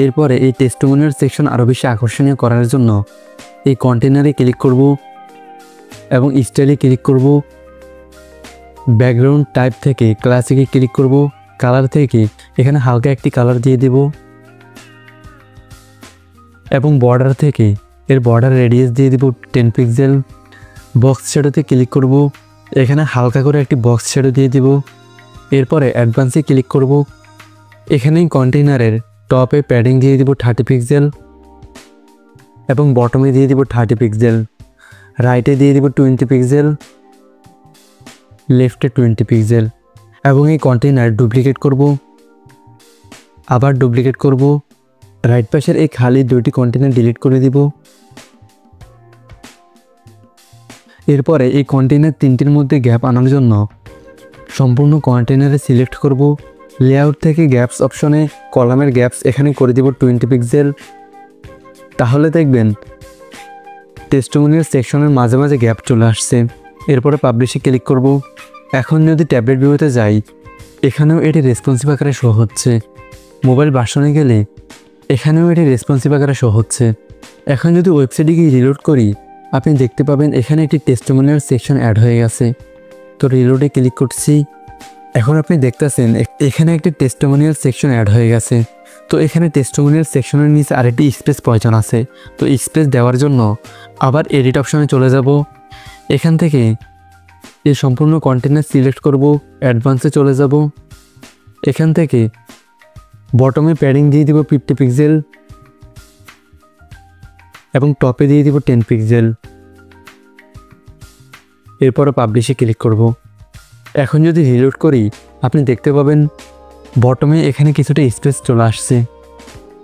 এরপরে এই টেস্টিমোনিয়াল সেকশন আরও বেশি আকর্ষণীয় করার জন্য এই কন্টেনারে ক্লিক করব এবং স্টাইলে ক্লিক করব। ব্যাকগ্রাউন্ড টাইপ থেকে ক্লাসিকে ক্লিক করব। কালার থেকে এখানে হালকা একটি কালার দিয়ে দেব এবং বর্ডার থেকে এর বর্ডার রেডিয়াস দিয়ে দেব 10 পিক্সেল। বক্স শ্যাডোতে ক্লিক করব, এখানে হালকা করে একটি বক্স শ্যাডো দিয়ে দেব। এরপরে অ্যাডভান্সে ক্লিক করব। এখানেই কন্টেইনারের টপে প্যাডিং দিয়ে দিব 30 পিক্সেল এবং বটমে দিয়ে দিব 30 পিক্সেল। রাইটে দিয়ে দিব 20 পিক্সেল, লেফটে 20 পিক্সেল এবং এই কন্টেইনার ডুপ্লিকেট করব, আবার ডুপ্লিকেট করব। রাইট পাশের এই খালি দুইটি কন্টেইনার ডিলিট করে দিব। এরপরে এই কন্টেইনার তিনটির মধ্যে গ্যাপ আনার জন্য সম্পূর্ণ কন্টেইনারে সিলেক্ট করব। লেআউট থেকে গ্যাপস অপশনে কলামের গ্যাপস এখানে করে দিব 20 পিক্সেল। তাহলে দেখবেন টেস্টিমোনিয়াল সেকশনের মাঝে মাঝে গ্যাপ চলে আসছে। এরপরে পাবলিশে ক্লিক করব। এখন যদি ট্যাবলেট ভিউতে যাই, এখানেও এটি রেসপন্সিভ আকারে শো হচ্ছে। মোবাইল ভার্সনে গেলে এখানেও এটি রেসপন্সিভ আকারে শো হচ্ছে। এখন যদি ওয়েবসাইটে গিয়ে রিলোড করি, আপনি দেখতে পাবেন এখানে একটি টেস্টিমোনিয়াল সেকশন অ্যাড হয়ে গেছে। তো রিলোডে ক্লিক করছি। এখন আপনি দেখতেছেন এখানে একটি টেস্টিমোনিয়াল সেকশন অ্যাড হয়ে গেছে। তো এখানে টেস্টিমোনিয়াল সেকশনের নিচে আরেকটি স্পেস প্রয়োজন আছে। তো স্পেস দেওয়ার জন্য আবার এডিট অপশনে চলে যাব। এখান থেকে এই সম্পূর্ণ কন্টেইনার সিলেক্ট করব, অ্যাডভান্সে চলে যাব। এখান থেকে বটমে প্যাডিং দিয়ে দিব 50 পিক্সেল এবং টপে দিয়ে দিব 10 পিক্সেল। এরপরে পাবলিশে ক্লিক করব। এখন যদি রিলোড করি, আপনি দেখতে পাবেন বটমে এখানে কিছুটা স্পেস চলে আসছে।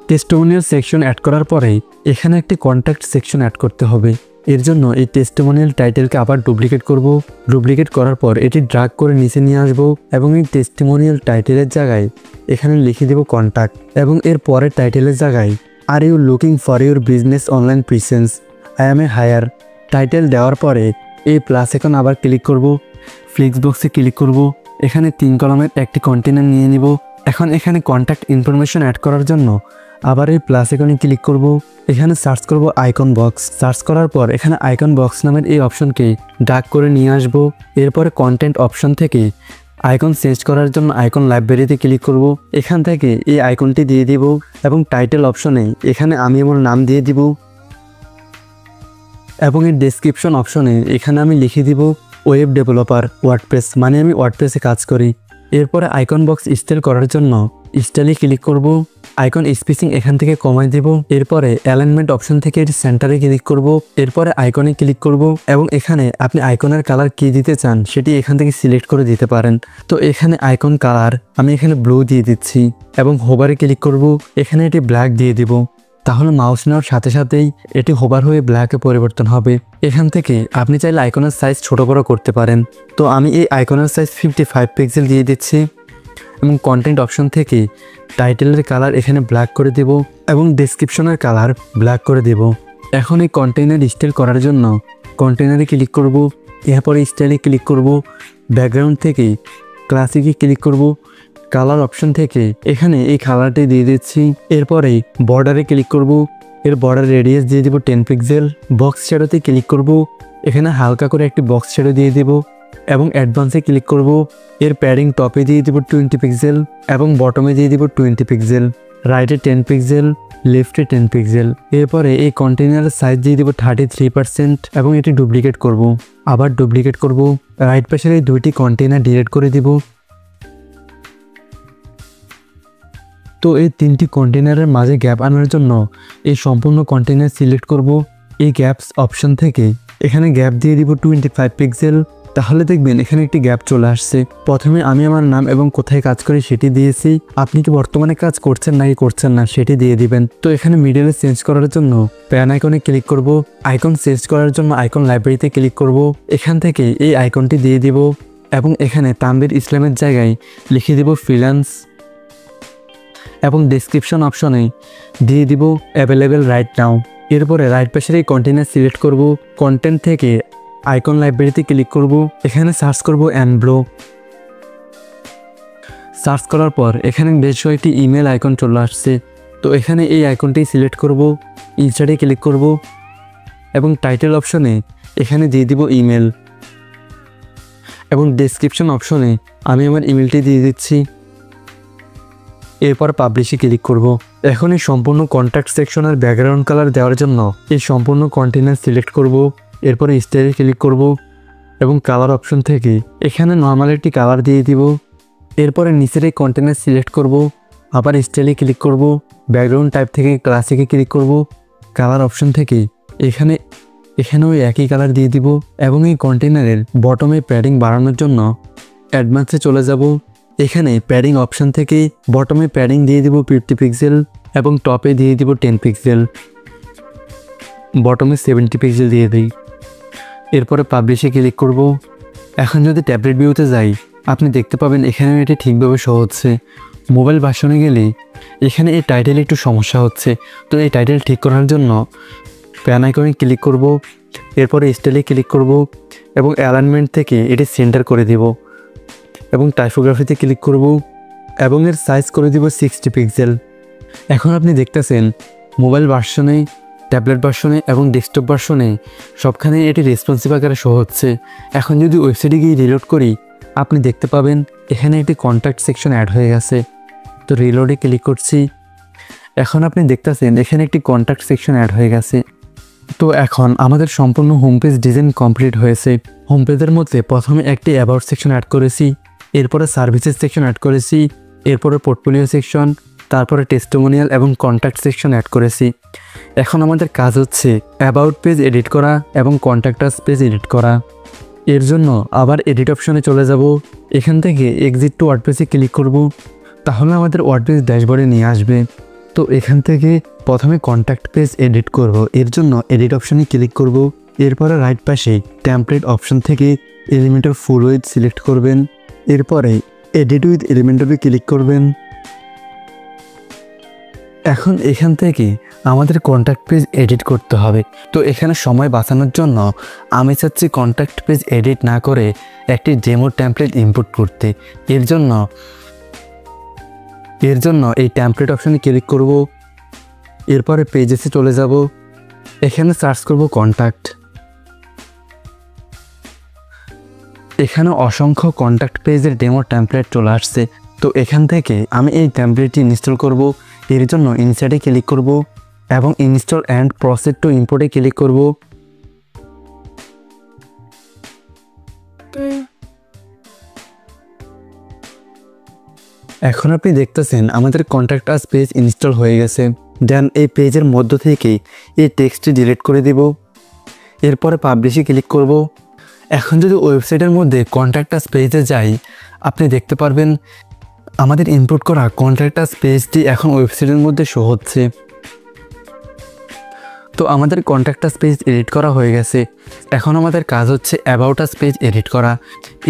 টেস্টিমোনিয়াল সেকশন অ্যাড করার পরে এখানে একটি কন্ট্যাক্ট সেকশন অ্যাড করতে হবে। এর জন্য এই টেস্টিমোনিয়াল টাইটেলকে আবার ডুপ্লিকেট করব। ডুপ্লিকেট করার পর এটি ড্র্যাগ করে নিচে নিয়ে আসব এবং এই টেস্টিমোনিয়াল টাইটেলের জায়গায় এখানে লিখে দেব কন্ট্যাক্ট এবং এর পরের টাইটেলের জায়গায় are you looking for your business online presence, I am a hire. Title দেওয়ার পরে এই প্লাস এখন আবার ক্লিক করব, ফ্লিক্স বক্সে ক্লিক করব। এখানে 3 কলামের একটি কন্টেইনার নিয়ে নিব। এখন এখানে কন্ট্যাক্ট ইনফরমেশন অ্যাড করার জন্য আবার এই প্লাস আইকনে ক্লিক করব। এখানে সার্চ করব আইকন বক্স। সার্চ করার পর এখানে আইকন বক্স নামের এই অপশনকে ড্র্যাগ করে নিয়ে আসব। এরপরে কন্টেন্ট অপশন থেকে আইকন চেঞ্জ করার জন্য আইকন লাইব্রেরিতে ক্লিক করব। এখান থেকে এই আইকনটি দিয়ে দিব এবং টাইটেল অপশনে এখানে আমি আমার নাম দিয়ে দিব এবং এর ডেসক্রিপশন অপশনে এখানে আমি লিখে দিব ওয়েব ডেভেলপার ওয়ার্ডপ্রেস, মানে আমি ওয়ার্ডপ্রেসে কাজ করি। এরপরে আইকন বক্স স্টাইল করার জন্য স্টাইলে ক্লিক করব। আইকন স্পেসিং এখান থেকে কমাই দেব। এরপরে অ্যালাইনমেন্ট অপশন থেকে এর সেন্টারে ক্লিক করব। এরপরে আইকনে ক্লিক করব এবং এখানে আপনি আইকনের কালার কি দিতে চান সেটি এখান থেকে সিলেক্ট করে দিতে পারেন। তো এখানে আইকন কালার আমি এখানে ব্লু দিয়ে দিচ্ছি এবং হোভারে ক্লিক করব। এখানে এটি ব্ল্যাক দিয়ে দিব। তাহলে মাউস নেওয়ার সাথে সাথেই এটি হোভার হয়ে ব্ল্যাকে পরিবর্তন হবে। এখান থেকে আপনি চাইলে আইকনের সাইজ ছোট বড় করতে পারেন। তো আমি এই আইকনের সাইজ 55 পিক্সেল দিয়ে দিচ্ছি এবং কন্টেন্ট অপশন থেকে টাইটেলের কালার এখানে ব্ল্যাক করে দেব এবং ডেসক্রিপশনের কালার ব্ল্যাক করে দেব। এখন এই কন্টেইনার স্টাইল করার জন্য কন্টেইনারে ক্লিক করব। এরপরে স্টাইলে ক্লিক করব। ব্যাকগ্রাউন্ড থেকে ক্লাসিকে ক্লিক করব। কালার অপশন থেকে এখানে এই কালারটি দিয়ে দিচ্ছি। এরপরে বর্ডারে ক্লিক করব। এর বর্ডার রেডিয়াস দিয়ে দিব 10 পিক্সেল। বক্স শ্যাডোতে ক্লিক করব। এখানে হালকা করে একটি বক্স শ্যাডো দিয়ে দেব এবং অ্যাডভান্সে ক্লিক করব। এর প্যাডিং টপে দিয়ে দিব 20 পিক্সেল এবং বটমে দিয়ে দিব 20 পিক্সেল। রাইটে 10 পিক্সেল, লেফটে 10 পিক্সেল। এরপরে এই কন্টেইনারের সাইজ দিয়ে দিব 33% এবং এটি ডুপ্লিকেট করব। আবার ডুপ্লিকেট করব। রাইট পাশের এই দুইটি কন্টেইনার ডিলিট করে দিব। তো এই 3টি কন্টেনারের মাঝে গ্যাপ আনার জন্য এই সম্পূর্ণ কন্টেনার সিলেক্ট করব। এই গ্যাপস অপশন থেকে এখানে গ্যাপ দিয়ে দিব 25 পিক্সেল। তাহলে দেখবেন এখানে একটি গ্যাপ চলে আসছে। প্রথমে আমি আমার নাম এবং কোথায় কাজ করি সেটি দিয়েছি। আপনি কি বর্তমানে কাজ করছেন নাকি করছেন না সেটি দিয়ে দিবেন। তো এখানে মিডলে চেঞ্জ করার জন্য প্যান আইকনে ক্লিক করব। আইকন চেঞ্জ করার জন্য আইকন লাইব্রেরিতে ক্লিক করব। এখান থেকে এই আইকনটি দিয়ে দিব এবং এখানে তানভীর ইসলামের জায়গায় লিখে দিব ফ্রিল্যান্স এবং ডেসক্রিপশন অপশনে দিয়ে দিব অ্যাভেলেবেল রাইট নাও। এরপরে রাইট পাশের এই কন্টেনার সিলেক্ট করব। কন্টেন্ট থেকে আইকন লাইব্রেরিতে ক্লিক করব। এখানে সার্চ করব অ্যানব্লো। সার্চ করার পর এখানে বেশ কয়েকটি ইমেল আইকন চলে আসছে। তো এখানে এই আইকনটি সিলেক্ট করব, ইনস্টার্টে ক্লিক করব এবং টাইটেল অপশনে এখানে দিয়ে দিব ইমেল এবং ডেসক্রিপশন অপশনে আমি আমার ইমেলটি দিয়ে দিচ্ছি। এরপর পাবলিশে ক্লিক করব। এখন এই সম্পূর্ণ কন্ট্যাক্ট সেকশনের ব্যাকগ্রাউন্ড কালার দেওয়ার জন্য এই সম্পূর্ণ কন্টেনার সিলেক্ট করব। এরপরে স্টাইলে ক্লিক করব এবং কালার অপশন থেকে এখানে নর্মাল একটি কালার দিয়ে দিব। এরপরে নিচের এই কন্টেনার সিলেক্ট করব, আবার স্টাইলে ক্লিক করব, ব্যাকগ্রাউন্ড টাইপ থেকে ক্লাসিকে ক্লিক করব, কালার অপশন থেকে এখানেও একই কালার দিয়ে দিব এবং এই কন্টেনারের বটমে প্যাডিং বাড়ানোর জন্য অ্যাডভান্সে চলে যাব। এখানে প্যাডিং অপশন থেকে বটমে প্যাডিং দিয়ে দিব 50 পিক্সেল এবং টপে দিয়ে দিব 10 পিক্সেল, বটমে 70 পিক্সেল দিয়ে দিই। এরপরে পাবলিশে ক্লিক করব। এখন যদি ট্যাবলেট ভিউতে যাই আপনি দেখতে পাবেন এখানে এটি ঠিকভাবে শো হচ্ছে। মোবাইল ভার্সনে গেলে এখানে এই টাইটেলে একটু সমস্যা হচ্ছে। তো এই টাইটেল ঠিক করার জন্য প্যান আইকনে ক্লিক করব, এরপরে স্টাইলে ক্লিক করব এবং অ্যালাইনমেন্ট থেকে এটি সেন্টার করে দেব এবং টাইপোগ্রাফিতে ক্লিক করব এবং এর সাইজ করে দিব 60 পিক্সেল। এখন আপনি দেখতেছেন মোবাইল ভার্সনে, ট্যাবলেট ভার্সনে এবং ডেস্কটপ ভার্সনে সবখানে এটি রেসপন্সিভ আকারে শো হচ্ছে। এখন যদি ওয়েবসাইটে গিয়ে রিলোড করি আপনি দেখতে পাবেন এখানে একটি কন্ট্যাক্ট সেকশন অ্যাড হয়ে গেছে। তো রিলোডে ক্লিক করছি। এখন আপনি দেখতেছেন এখানে একটি কন্ট্যাক্ট সেকশন অ্যাড হয়ে গেছে। তো এখন আমাদের সম্পূর্ণ হোম পেজ ডিজাইন কমপ্লিট হয়েছে। হোম পেজের মধ্যে প্রথমে একটি অ্যাবাউট সেকশন অ্যাড করেছি, এরপরে সার্ভিসেস সেকশন অ্যাড করেছি, এরপরে পোর্টফোলিও সেকশন, তারপরে টেস্টিমোনিয়াল এবং কন্ট্যাক্ট সেকশন অ্যাড করেছি। এখন আমাদের কাজ হচ্ছে অ্যাবাউট পেজ এডিট করা এবং কন্ট্যাক্টাস পেজ এডিট করা। এর জন্য আবার এডিট অপশনে চলে যাব। এখান থেকে এক্সিট টু ওয়ার্ডপ্রেসে ক্লিক করব, তাহলে আমাদের ওয়ার্ডপ্রেস ড্যাশবোর্ডে নিয়ে আসবে। তো এখান থেকে প্রথমে কন্ট্যাক্ট পেজ এডিট করব। এর জন্য এডিট অপশনে ক্লিক করব। এরপরে রাইট পাশে টেমপ্লেট অপশন থেকে এলিমেন্টর ফুল উইথ সিলেক্ট করবেন। এরপরে এডিট উইথ এলিমেন্টরে ক্লিক করবেন। এখন এখান থেকে আমাদের কন্ট্যাক্ট পেজ এডিট করতে হবে। তো এখানে সময় বাঁচানোর জন্য আমি চাচ্ছি কন্ট্যাক্ট পেজ এডিট না করে একটি ডেমো টেমপ্লেট ইনপুট করতে। এর জন্য এই টেমপ্লেট অপশনে ক্লিক করব। এরপরে পেজেসে চলে যাব। এখানে সার্চ করব কন্ট্যাক্ট। এখানে অসংখ্য কন্ট্যাক্ট পেজের ডেমো টেমপ্লেট চলে আসছে। তো এখান থেকে আমি এই টেমপ্লেটটি ইনস্টল করব। এর জন্য ইনসার্টে ক্লিক করব এবং ইনস্টল অ্যান্ড প্রসেস টু ইম্পোর্টে ক্লিক করব। এখন আপনি দেখতেছেন আমাদের কন্ট্যাক্ট আস পেজ ইনস্টল হয়ে গেছে। দেন এই পেজের মধ্য থেকে এই টেক্সটটি ডিলিট করে দিব। এরপরে পাবলিশে ক্লিক করব। এখন যদি ওয়েবসাইটের মধ্যে কন্ট্যাক্ট আস পেজে যাই আপনি দেখতে পারবেন আমাদের ইনপুট করা কন্ট্যাক্ট আস পেজটি এখন ওয়েবসাইটের মধ্যে শো হচ্ছে। তো আমাদের কন্ট্যাক্ট আস পেজ এডিট করা হয়ে গেছে। এখন আমাদের কাজ হচ্ছে অ্যাবাউট আস পেজ এডিট করা।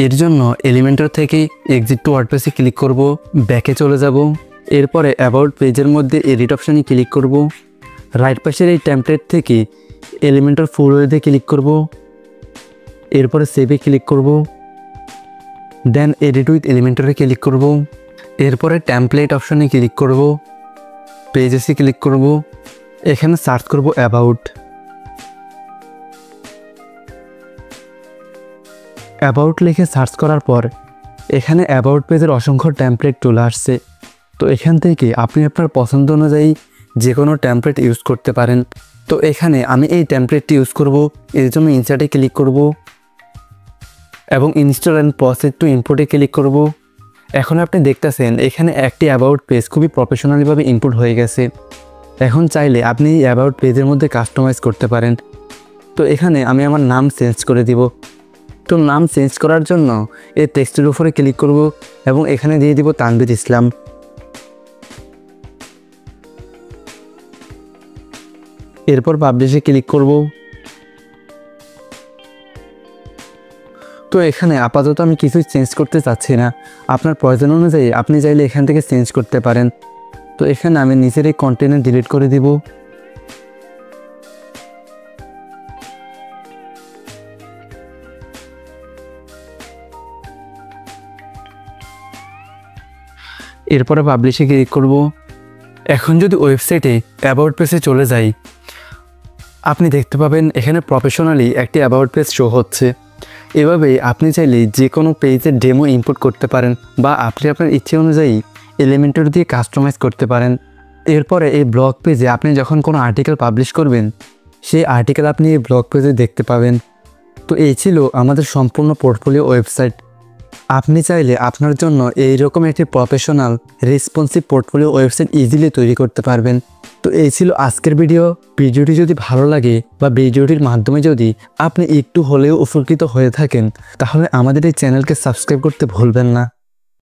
এর জন্য এলিমেন্টর থেকে এক্সিট টু ওয়ার্ডপ্রেসে ক্লিক করব, ব্যাকে চলে যাব। এরপরে অ্যাবাউট পেজের মধ্যে এডিট অপশানে ক্লিক করব। রাইট পাশের এই টেমপ্লেট থেকে এলিমেন্টর ফুল ওয়েতে ক্লিক করব। এরপরে সেভে ক্লিক করব। দেন এডিট উইথ এলিমেন্টরে ক্লিক করব। এরপরে টেমপ্লেট অপশানে ক্লিক করব, পেজেসে ক্লিক করব। এখানে সার্চ করব অ্যাবাউট। লিখে সার্চ করার পর এখানে অ্যাবাউট পেজের অসংখ্য টেমপ্লেট চলে আসছে। তো এখান থেকে আপনি আপনার পছন্দ অনুযায়ী যে কোনো টেমপ্লেট ইউজ করতে পারেন। তো এখানে আমি এই টেমপ্লেটটি ইউজ করব। এর জন্য ইনসার্টে ক্লিক করব এবং ইনস্টল অ্যান্ড প্রসেস টু ইম্পোর্টে ক্লিক করব এখন আপনি দেখতেছেন এখানে একটি অ্যাবাউট পেজ খুবই প্রফেশনালিভাবে ইনপুট হয়ে গেছে। এখন চাইলে আপনি এই অ্যাবাউট পেজের মধ্যে কাস্টমাইজ করতে পারেন। তো এখানে আমি আমার নাম চেঞ্জ করে দিব। তো নাম চেঞ্জ করার জন্য এই টেক্সটের উপরে ক্লিক করব এবং এখানে দিয়ে দিব তানভীর ইসলাম। এরপর পাবলিশে ক্লিক করব। তো এখানে আপাতত আমি কিছুই চেঞ্জ করতে চাচ্ছি না, আপনার প্রয়োজন অনুযায়ী আপনি চাইলে এখান থেকে চেঞ্জ করতে পারেন। তো এখানে আমি নিচের এই কন্টেন্ট ডিলিট করে দিব। এরপরে পাবলিশে ক্লিক করব। এখন যদি ওয়েবসাইটে অ্যাবাউট পেজে চলে যাই, আপনি দেখতে পাবেন এখানে প্রফেশনালি একটি অ্যাবাউট পেজ শো হচ্ছে। এভাবেই আপনি চাইলে যে কোনো পেজের ডেমো ইনপুট করতে পারেন বা আপনি আপনার ইচ্ছে অনুযায়ী এলিমেন্টর দিয়ে কাস্টমাইজ করতে পারেন। এরপরে এই ব্লগ পেজে আপনি যখন কোনো আর্টিকেল পাবলিশ করবেন, সেই আর্টিকেল আপনি এই ব্লগ পেজে দেখতে পাবেন। তো এই ছিল আমাদের সম্পূর্ণ পোর্টফোলিও ওয়েবসাইট। আপনি চাইলে আপনার জন্য এইরকম একটি professional responsive portfolio website easily তৈরি করতে পারবেন। তো এই ছিল আজকের ভিডিওটি যদি ভালো লাগে বা ভিডিওটির মাধ্যমে যদি আপনি একটু হলেও উপকৃত হয়ে থাকেন, তাহলে আমাদের এই চ্যানেলকে সাবস্ক্রাইব করতে ভুলবেন না।